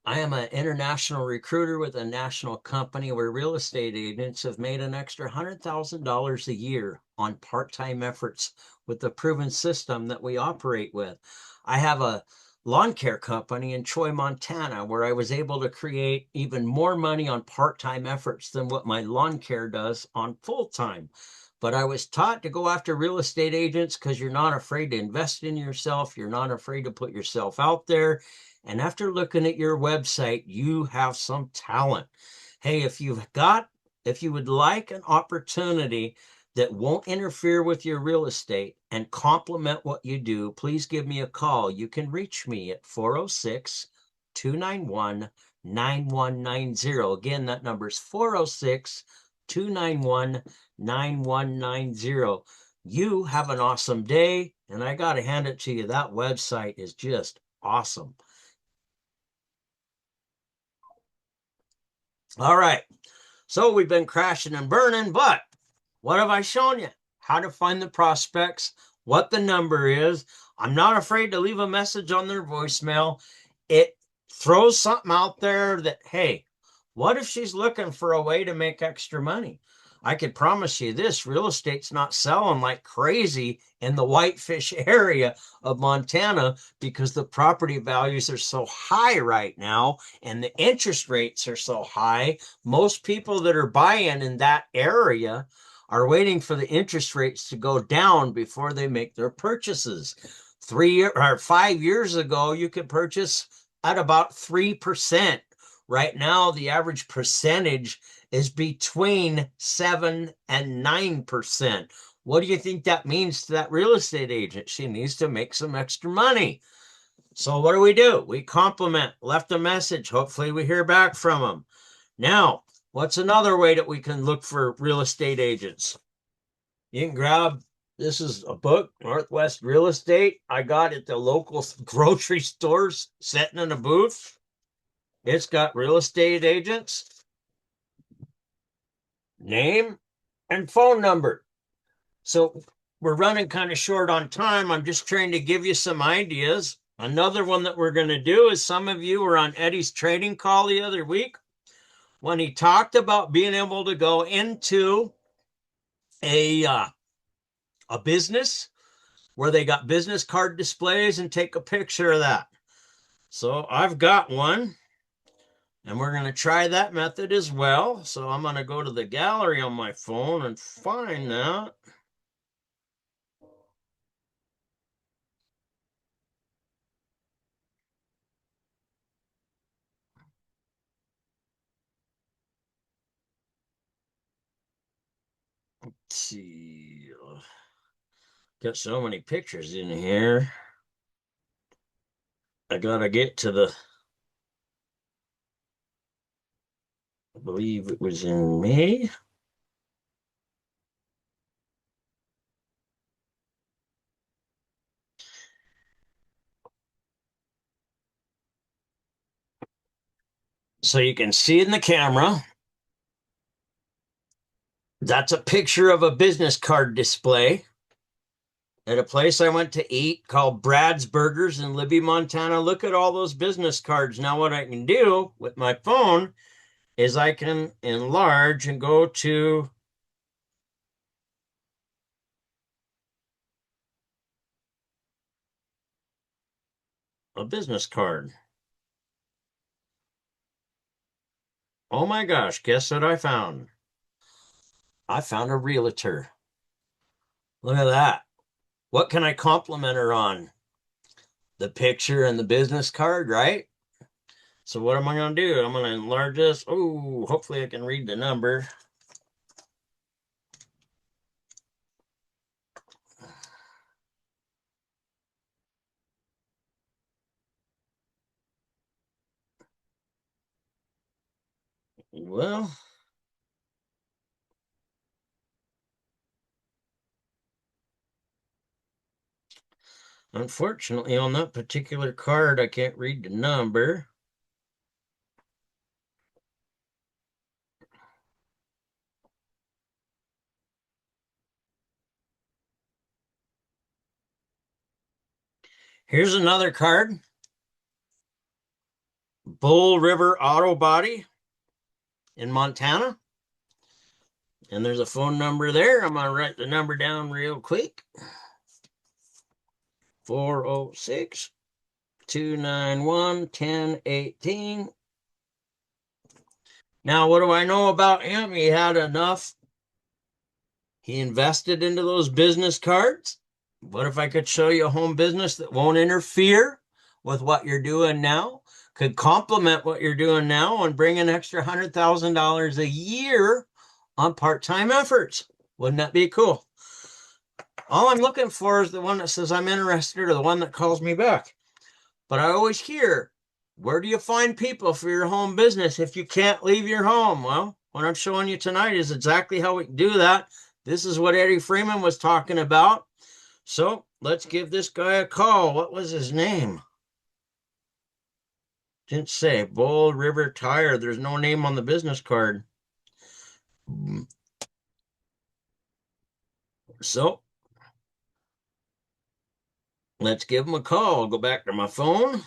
I am an international recruiter with a national company where real estate agents have made an extra $100,000 a year on part-time efforts with the proven system that we operate with. I have a lawn care company in Troy, Montana, where I was able to create even more money on part-time efforts than what my lawn care does on full-time. But I was taught to go after real estate agents because you're not afraid to invest in yourself. You're not afraid to put yourself out there. And after looking at your website, you have some talent. Hey, if you would like an opportunity that won't interfere with your real estate and complement what you do, please give me a call. You can reach me at 406-291-9190. Again, that number is 406-291-9190. You have an awesome day, and I got to hand it to you. That website is just awesome. All right. So we've been crashing and burning, but what have I shown you? How to find the prospects, what the number is. I'm not afraid to leave a message on their voicemail. It throws something out there that, hey, what if she's looking for a way to make extra money? I could promise you this, real estate's not selling like crazy in the Whitefish area of Montana because the property values are so high right now and the interest rates are so high. Most people that are buying in that area are waiting for the interest rates to go down before they make their purchases. 5 years ago, you could purchase at about 3%. Right now, the average percentage is between 7 and 9%. What do you think that means to that real estate agent? She needs to make some extra money. So what do? We compliment, left a message. Hopefully we hear back from them. Now, what's another way that we can look for real estate agents? You can grab, this is a book, Northwest Real Estate. I got at the local grocery stores, sitting in a booth. It's got real estate agents, name, and phone number. So we're running kind of short on time. I'm just trying to give you some ideas. Another one that we're going to do is some of you were on Eddie's trading call the other week when he talked about being able to go into a business where they got business card displays and take a picture of that. So I've got one. And we're going to try that method as well. So I'm going to go to the gallery on my phone and find that. see. Got so many pictures in here. I gotta get to the, I believe it was in May. So you can see in the camera, that's a picture of a business card display at a place I went to eat called Brad's Burgers in Libby, Montana. Look at all those business cards. Now what I can do with my phone is I can enlarge and go to a business card. Oh my gosh, guess what I found? I found a realtor. Look at that. What can I compliment her on? The picture and the business card, right? So what am I going to do? I'm going to enlarge this. Oh, hopefully I can read the number. Well, unfortunately, on that particular card, I can't read the number. Here's another card. Bull River Auto Body in Montana. And there's a phone number there. I'm going to write the number down real quick. 406-291-1018. Now, what do I know about him? He had enough. He invested into those business cards. What if I could show you a home business that won't interfere with what you're doing now, could complement what you're doing now, and bring an extra $100,000 a year on part-time efforts? Wouldn't that be cool? All I'm looking for is the one that says I'm interested or the one that calls me back. But I always hear, where do you find people for your home business if you can't leave your home? Well, what I'm showing you tonight is exactly how we can do that. This is what Eddie Freeman was talking about. So let's give this guy a call. What was his name? Didn't say. Bull River Tire. There's no name on the business card. So let's give him a call. I'll go back to my phone.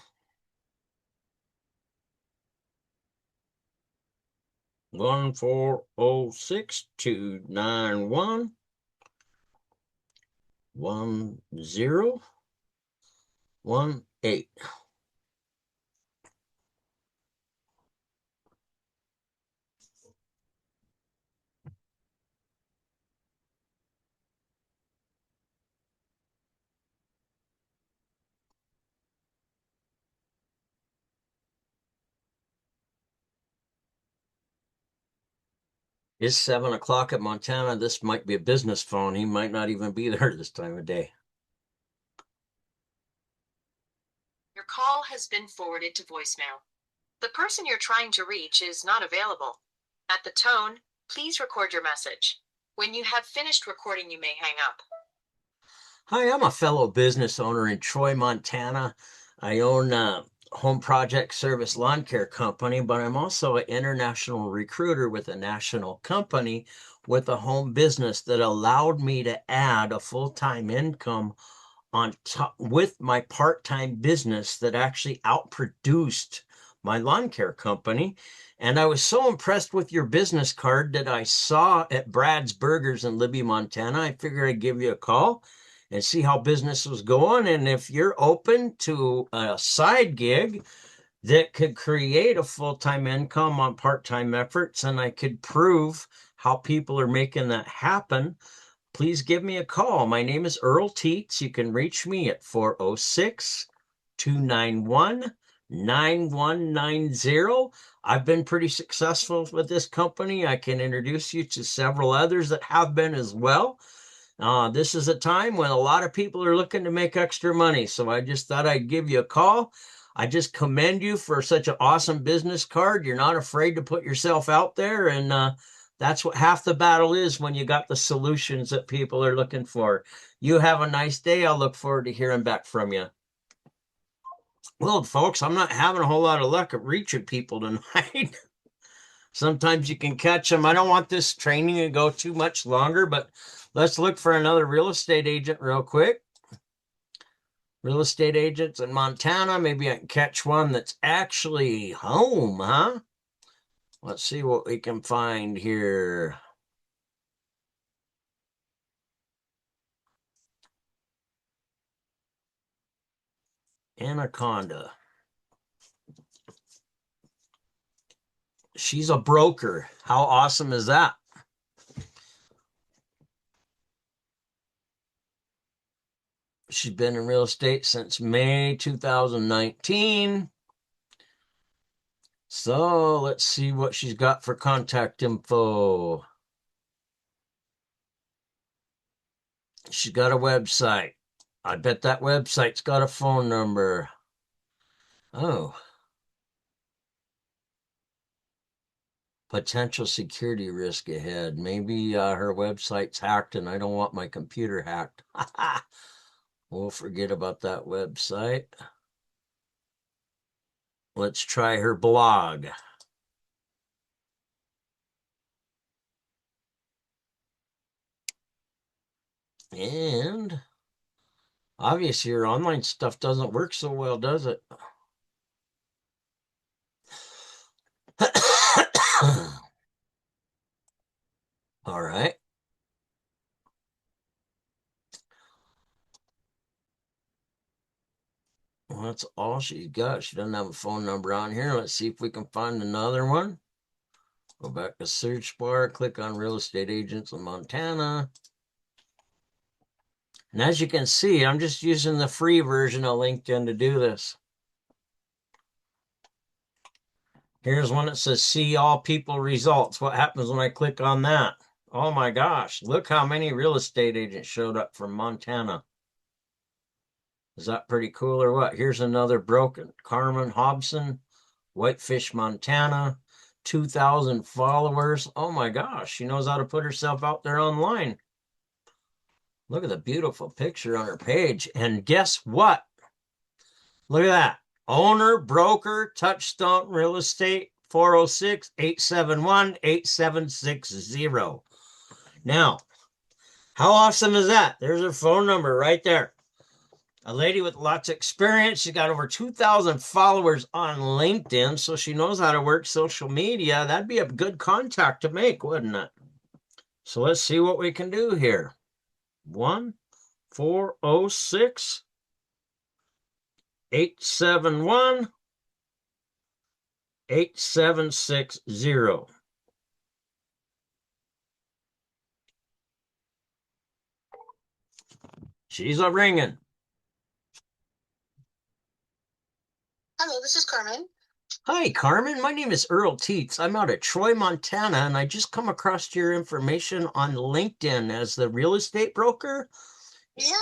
1-406-291-1018. It's 7 o'clock at Montana. This might be a business phone. He might not even be there this time of day. Your call has been forwarded to voicemail. The person you're trying to reach is not available. At the tone, please record your message. When you have finished recording, you may hang up. Hi, I'm a fellow business owner in Troy, Montana. I own a home project service lawn care company, but I'm also an international recruiter with a national company with a home business that allowed me to add a full-time income on top with my part-time business that actually outproduced my lawn care company. And I was so impressed with your business card that I saw at Brad's Burgers in Libby, Montana. I figured I'd give you a call and see how business was going. And if you're open to a side gig that could create a full-time income on part-time efforts, and I could prove how people are making that happen, please give me a call. My name is Earl Teets. You can reach me at 406-291-1018. 9190. I've been pretty successful with this company. I can introduce you to several others that have been as well. This is a time when a lot of people are looking to make extra money, so I just thought I'd give you a call. I just commend you for such an awesome business card. You're not afraid to put yourself out there, and that's what half the battle is when you got the solutions that people are looking for. You have a nice day. I'll look forward to hearing back from you. Well, folks, I'm not having a whole lot of luck at reaching people tonight. Sometimes you can catch them. I don't want this training to go too much longer, but let's look for another real estate agent real quick. Real estate agents in Montana. Maybe I can catch one that's actually home, huh? Let's see what we can find here. Anaconda. She's a broker. How awesome is that? She's been in real estate since May 2019. So let's see what she's got for contact info. She's got a website. I bet that website's got a phone number. Oh. Potential security risk ahead. Maybe her website's hacked and I don't want my computer hacked. We'll forget about that website. Let's try her blog. And obviously your online stuff doesn't work so well, does it? All right. Well, that's all she's got. She doesn't have a phone number on here. Let's see if we can find another one. Go back to search bar, click on real estate agents in Montana. And as you can see, I'm just using the free version of LinkedIn to do this. Here's one that says see all people results. What happens when I click on that? Oh my gosh, look how many real estate agents showed up from Montana. Is that pretty cool or what? Here's another broken. Carmen Hobson, Whitefish, Montana, 2,000 followers. Oh my gosh, she knows how to put herself out there online. Look at the beautiful picture on her page. And guess what? Look at that. Owner, broker, Touchstone Real Estate, 406-871-8760. Now, how awesome is that? There's her phone number right there. A lady with lots of experience. She's got over 2,000 followers on LinkedIn, so she knows how to work social media. That'd be a good contact to make, wouldn't it? So let's see what we can do here. 1-406-871-8760. She's a ringing. Hello, this is Carmen. Hi, Carmen. My name is Earl Teets. I'm out of Troy, Montana, and I just come across your information on LinkedIn as the real estate broker. Yeah,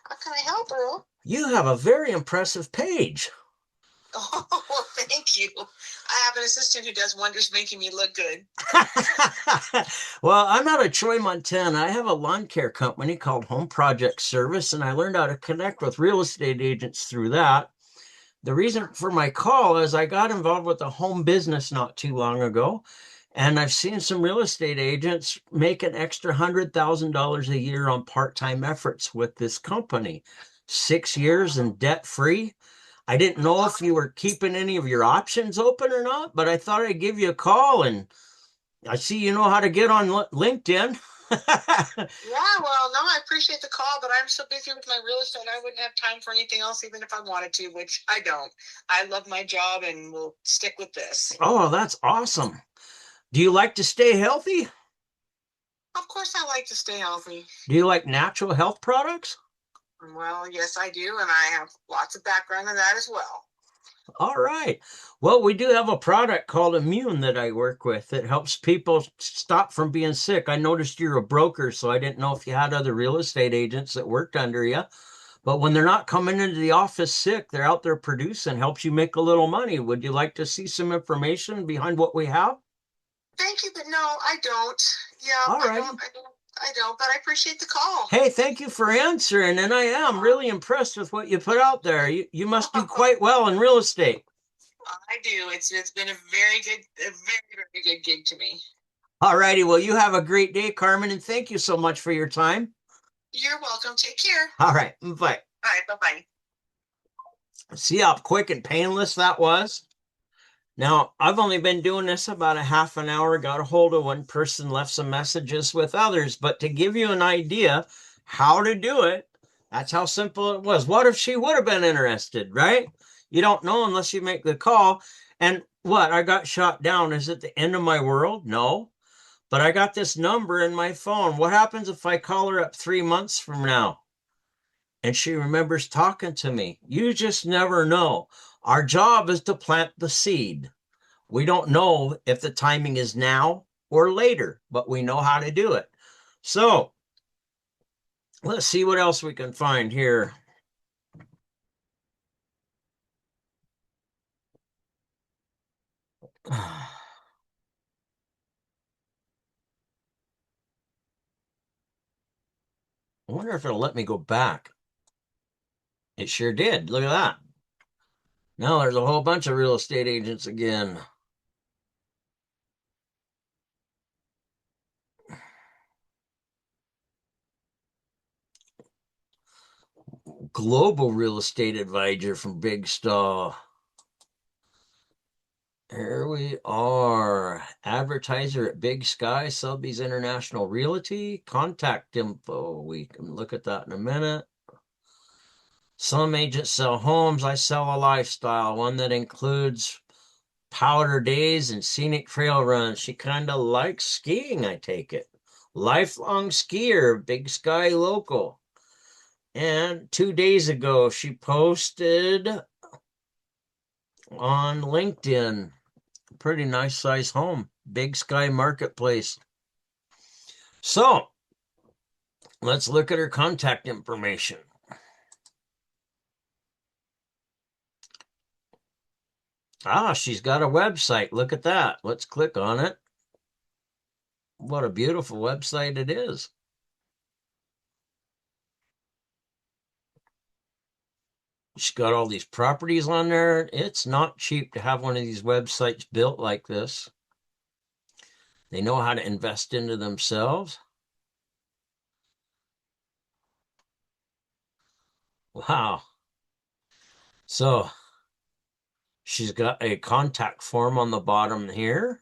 how can I help, Earl? You have a very impressive page. Oh, well, thank you. I have an assistant who does wonders making me look good. Well, I'm out of Troy, Montana. I have a lawn care company called Home Project Service, and I learned how to connect with real estate agents through that. The reason for my call is I got involved with a home business not too long ago, and I've seen some real estate agents make an extra $100,000 a year on part-time efforts with this company. 6 years and debt-free. I didn't know if you were keeping any of your options open or not, but I thought I'd give you a call, and I see you know how to get on LinkedIn. Yeah, well, no, I appreciate the call, but I'm so busy with my real estate, I wouldn't have time for anything else, even if I wanted to, which I don't. I love my job and will stick with this. Oh, that's awesome. Do you like to stay healthy? Of course, I like to stay healthy. Do you like natural health products? Well, yes, I do, and I have lots of background in that as well. All right. Well, we do have a product called Immune that I work with that helps people stop from being sick. I noticed you're a broker, so I didn't know if you had other real estate agents that worked under you. But when they're not coming into the office sick, they're out there producing, helps you make a little money. Would you like to see some information behind what we have? Thank you, but no, I don't. Yeah, All I right. don't, but I appreciate the call. Hey, thank you for answering. And I am really impressed with what you put out there. You must do quite well in real estate. I do. It's been a very very good gig to me. All righty. Well, you have a great day, Carmen, and thank you so much for your time. You're welcome. Take care. All right. Bye. All right. Bye-bye. See how quick and painless that was? Now, I've only been doing this about a half an hour, got a hold of one person, left some messages with others, but to give you an idea how to do it, that's how simple it was. What if she would have been interested, right? You don't know unless you make the call. And what? I got shot down. Is it the end of my world? No. But I got this number in my phone. What happens if I call her up 3 months from now and she remembers talking to me? You just never know. Our job is to plant the seed. We don't know if the timing is now or later, but we know how to do it. So let's see what else we can find here. I wonder if it'll let me go back. It sure did. Look at that. Now there's a whole bunch of real estate agents again. Global real estate advisor from Big Star. Here we are. Advertiser at Big Sky, Sotheby's International Realty. Contact info. We can look at that in a minute. Some agents sell homes. I sell a lifestyle, one that includes powder days and scenic trail runs. She kind of likes skiing, I take it. Lifelong skier, Big Sky local. And 2 days ago, she posted on LinkedIn, pretty nice size home, Big Sky Marketplace. So let's look at her contact information. Ah, she's got a website. Look at that. Let's click on it. What a beautiful website it is. She's got all these properties on there. It's not cheap to have one of these websites built like this. They know how to invest into themselves. Wow. So she's got a contact form on the bottom here.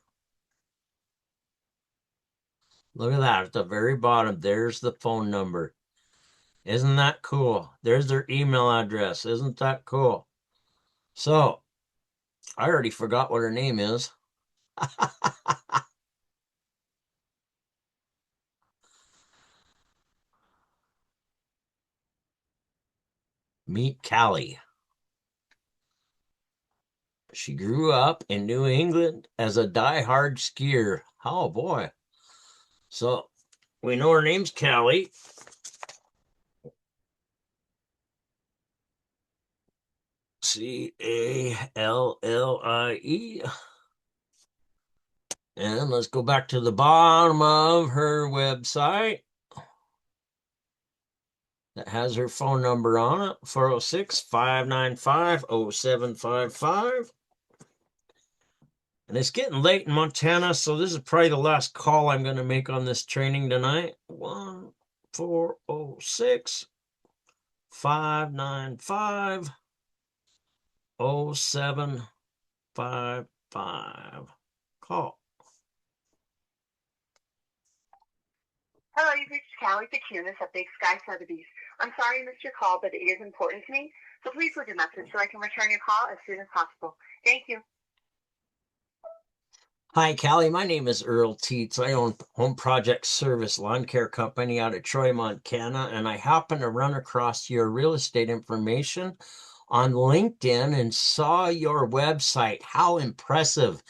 Look at that. At the very bottom, there's the phone number. Isn't that cool? There's their email address. Isn't that cool? So I already forgot what her name is. Meet Callie. She grew up in New England as a die-hard skier. Oh boy. So we know her name's Callie. Callie. And let's go back to the bottom of her website. That has her phone number on it, 406-595-0755. And it's getting late in Montana, so this is probably the last call I'm going to make on this training tonight. 406-595-0755. Call. Hello, you've reached Callie Pecunis at Big Sky Sotheby's. I'm sorry I missed your call, but it is important to me, so please leave your message so I can return your call as soon as possible. Thank you. Hi, Callie. My name is Earl Teets. I own Home Project Service Lawn Care Company out of Troy, Montana, and I happen to run across your real estate information on LinkedIn and saw your website. How impressive.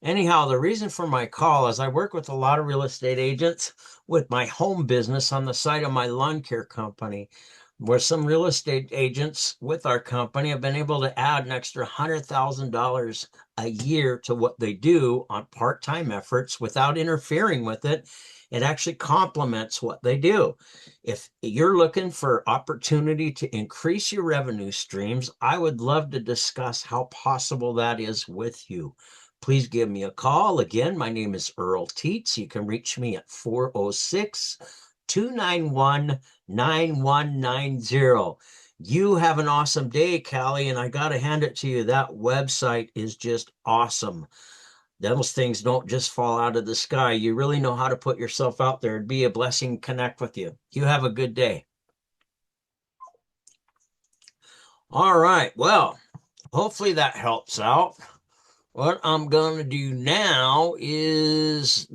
Anyhow, the reason for my call is I work with a lot of real estate agents with my home business on the side of my lawn care company, where some real estate agents with our company have been able to add an extra $100,000 a year to what they do on part-time efforts without interfering with it. It actually complements what they do. If you're looking for opportunity to increase your revenue streams, I would love to discuss how possible that is with you. Please give me a call. Again, my name is Earl Teets. You can reach me at 406-291-9190. You have an awesome day, Callie, and I got to hand it to you. That website is just awesome. Those things don't just fall out of the sky. You really know how to put yourself out there. It'd be a blessing to connect with you. You have a good day. All right. Well, hopefully that helps out. What I'm going to do now is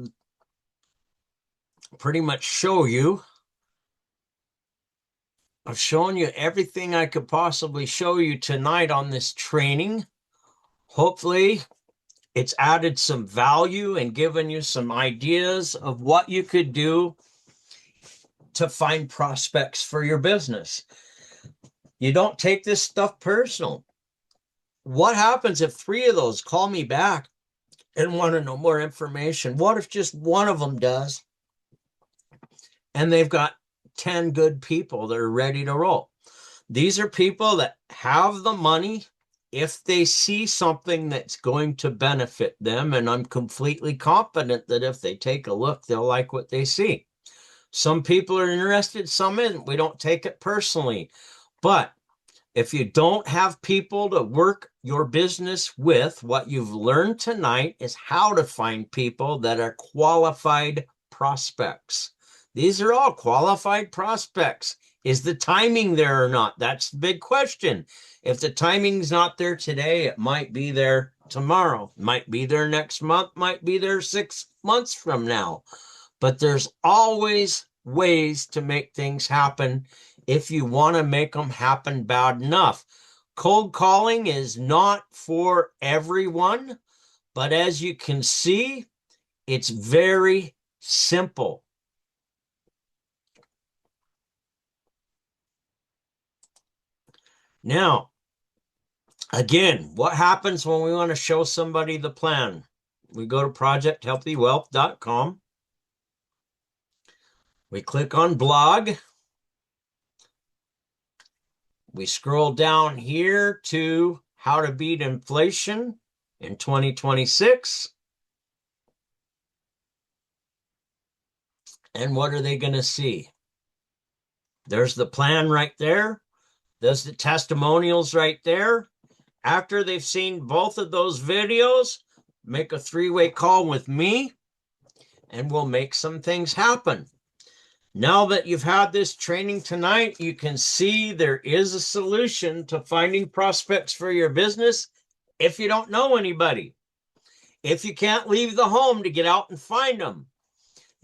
pretty much show you. I've shown you everything I could possibly show you tonight on this training. Hopefully, it's added some value and given you some ideas of what you could do to find prospects for your business. You don't take this stuff personal. What happens if 3 of those call me back and want to know more information? What if just one of them does and they've got 10 good people that are ready to roll? These are people that have the money if they see something that's going to benefit them, and I'm completely confident that if they take a look, they'll like what they see. Some people are interested, some isn't. We don't take it personally. But if you don't have people to work your business with, what you've learned tonight is how to find people that are qualified prospects. These are all qualified prospects. Is the timing there or not? That's the big question. If the timing's not there today, it might be there tomorrow, might be there next month, might be there 6 months from now. But there's always ways to make things happen if you want to make them happen bad enough. Cold calling is not for everyone, but as you can see, it's very simple. Now, again, what happens when we want to show somebody the plan? We go to projecthealthywealth.com. We click on blog. We scroll down here to how to beat inflation in 2026. And what are they going to see? There's the plan right there. There's the testimonials right there. After they've seen both of those videos, make a 3-way call with me and we'll make some things happen. Now that you've had this training tonight, you can see there is a solution to finding prospects for your business if you don't know anybody. If you can't leave the home to get out and find them.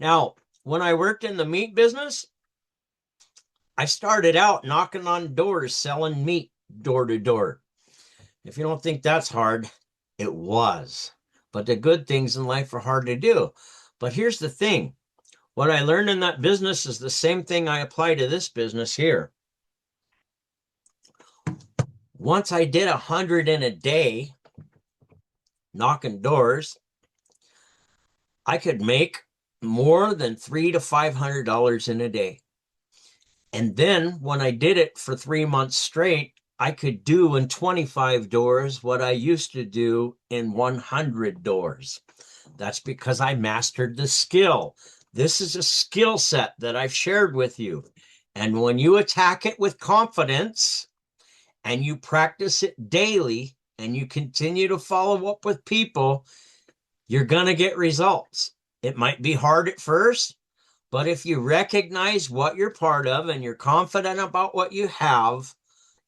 Now, when I worked in the meat business, I started out knocking on doors, selling meat door to door. If you don't think that's hard, it was. But the good things in life are hard to do. But here's the thing. What I learned in that business is the same thing I apply to this business here. Once I did 100 in a day, knocking doors, I could make more than $300 to $500 in a day. And then when I did it for 3 months straight, I could do in 25 doors what I used to do in 100 doors. That's because I mastered the skill. This is a skill set that I've shared with you. And when you attack it with confidence and you practice it daily and you continue to follow up with people, you're going to get results. It might be hard at first, but if you recognize what you're part of and you're confident about what you have,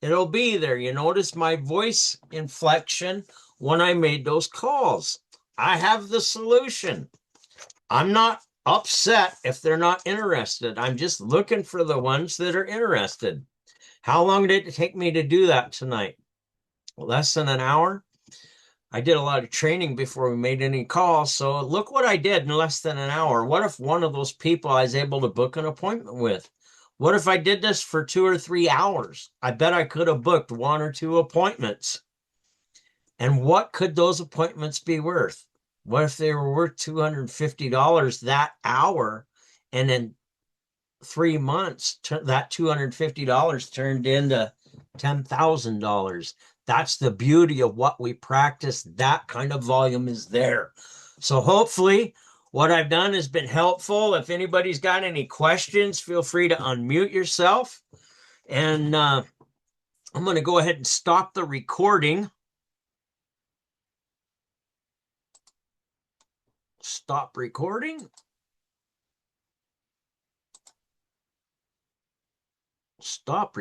it'll be there. You notice my voice inflection when I made those calls. I have the solution. I'm not upset if they're not interested. I'm just looking for the ones that are interested. How long did it take me to do that tonight? Less than an hour. I did a lot of training before we made any calls. So look what I did in less than an hour. What if one of those people I was able to book an appointment with? What if I did this for 2 or 3 hours? I bet I could have booked 1 or 2 appointments. And what could those appointments be worth? What if they were worth $250 that hour? And in 3 months, that $250 turned into $10,000. That's the beauty of what we practice. That kind of volume is there. So hopefully what I've done has been helpful. If anybody's got any questions, feel free to unmute yourself. And I'm going to go ahead and stop the recording. Stop recording. Stop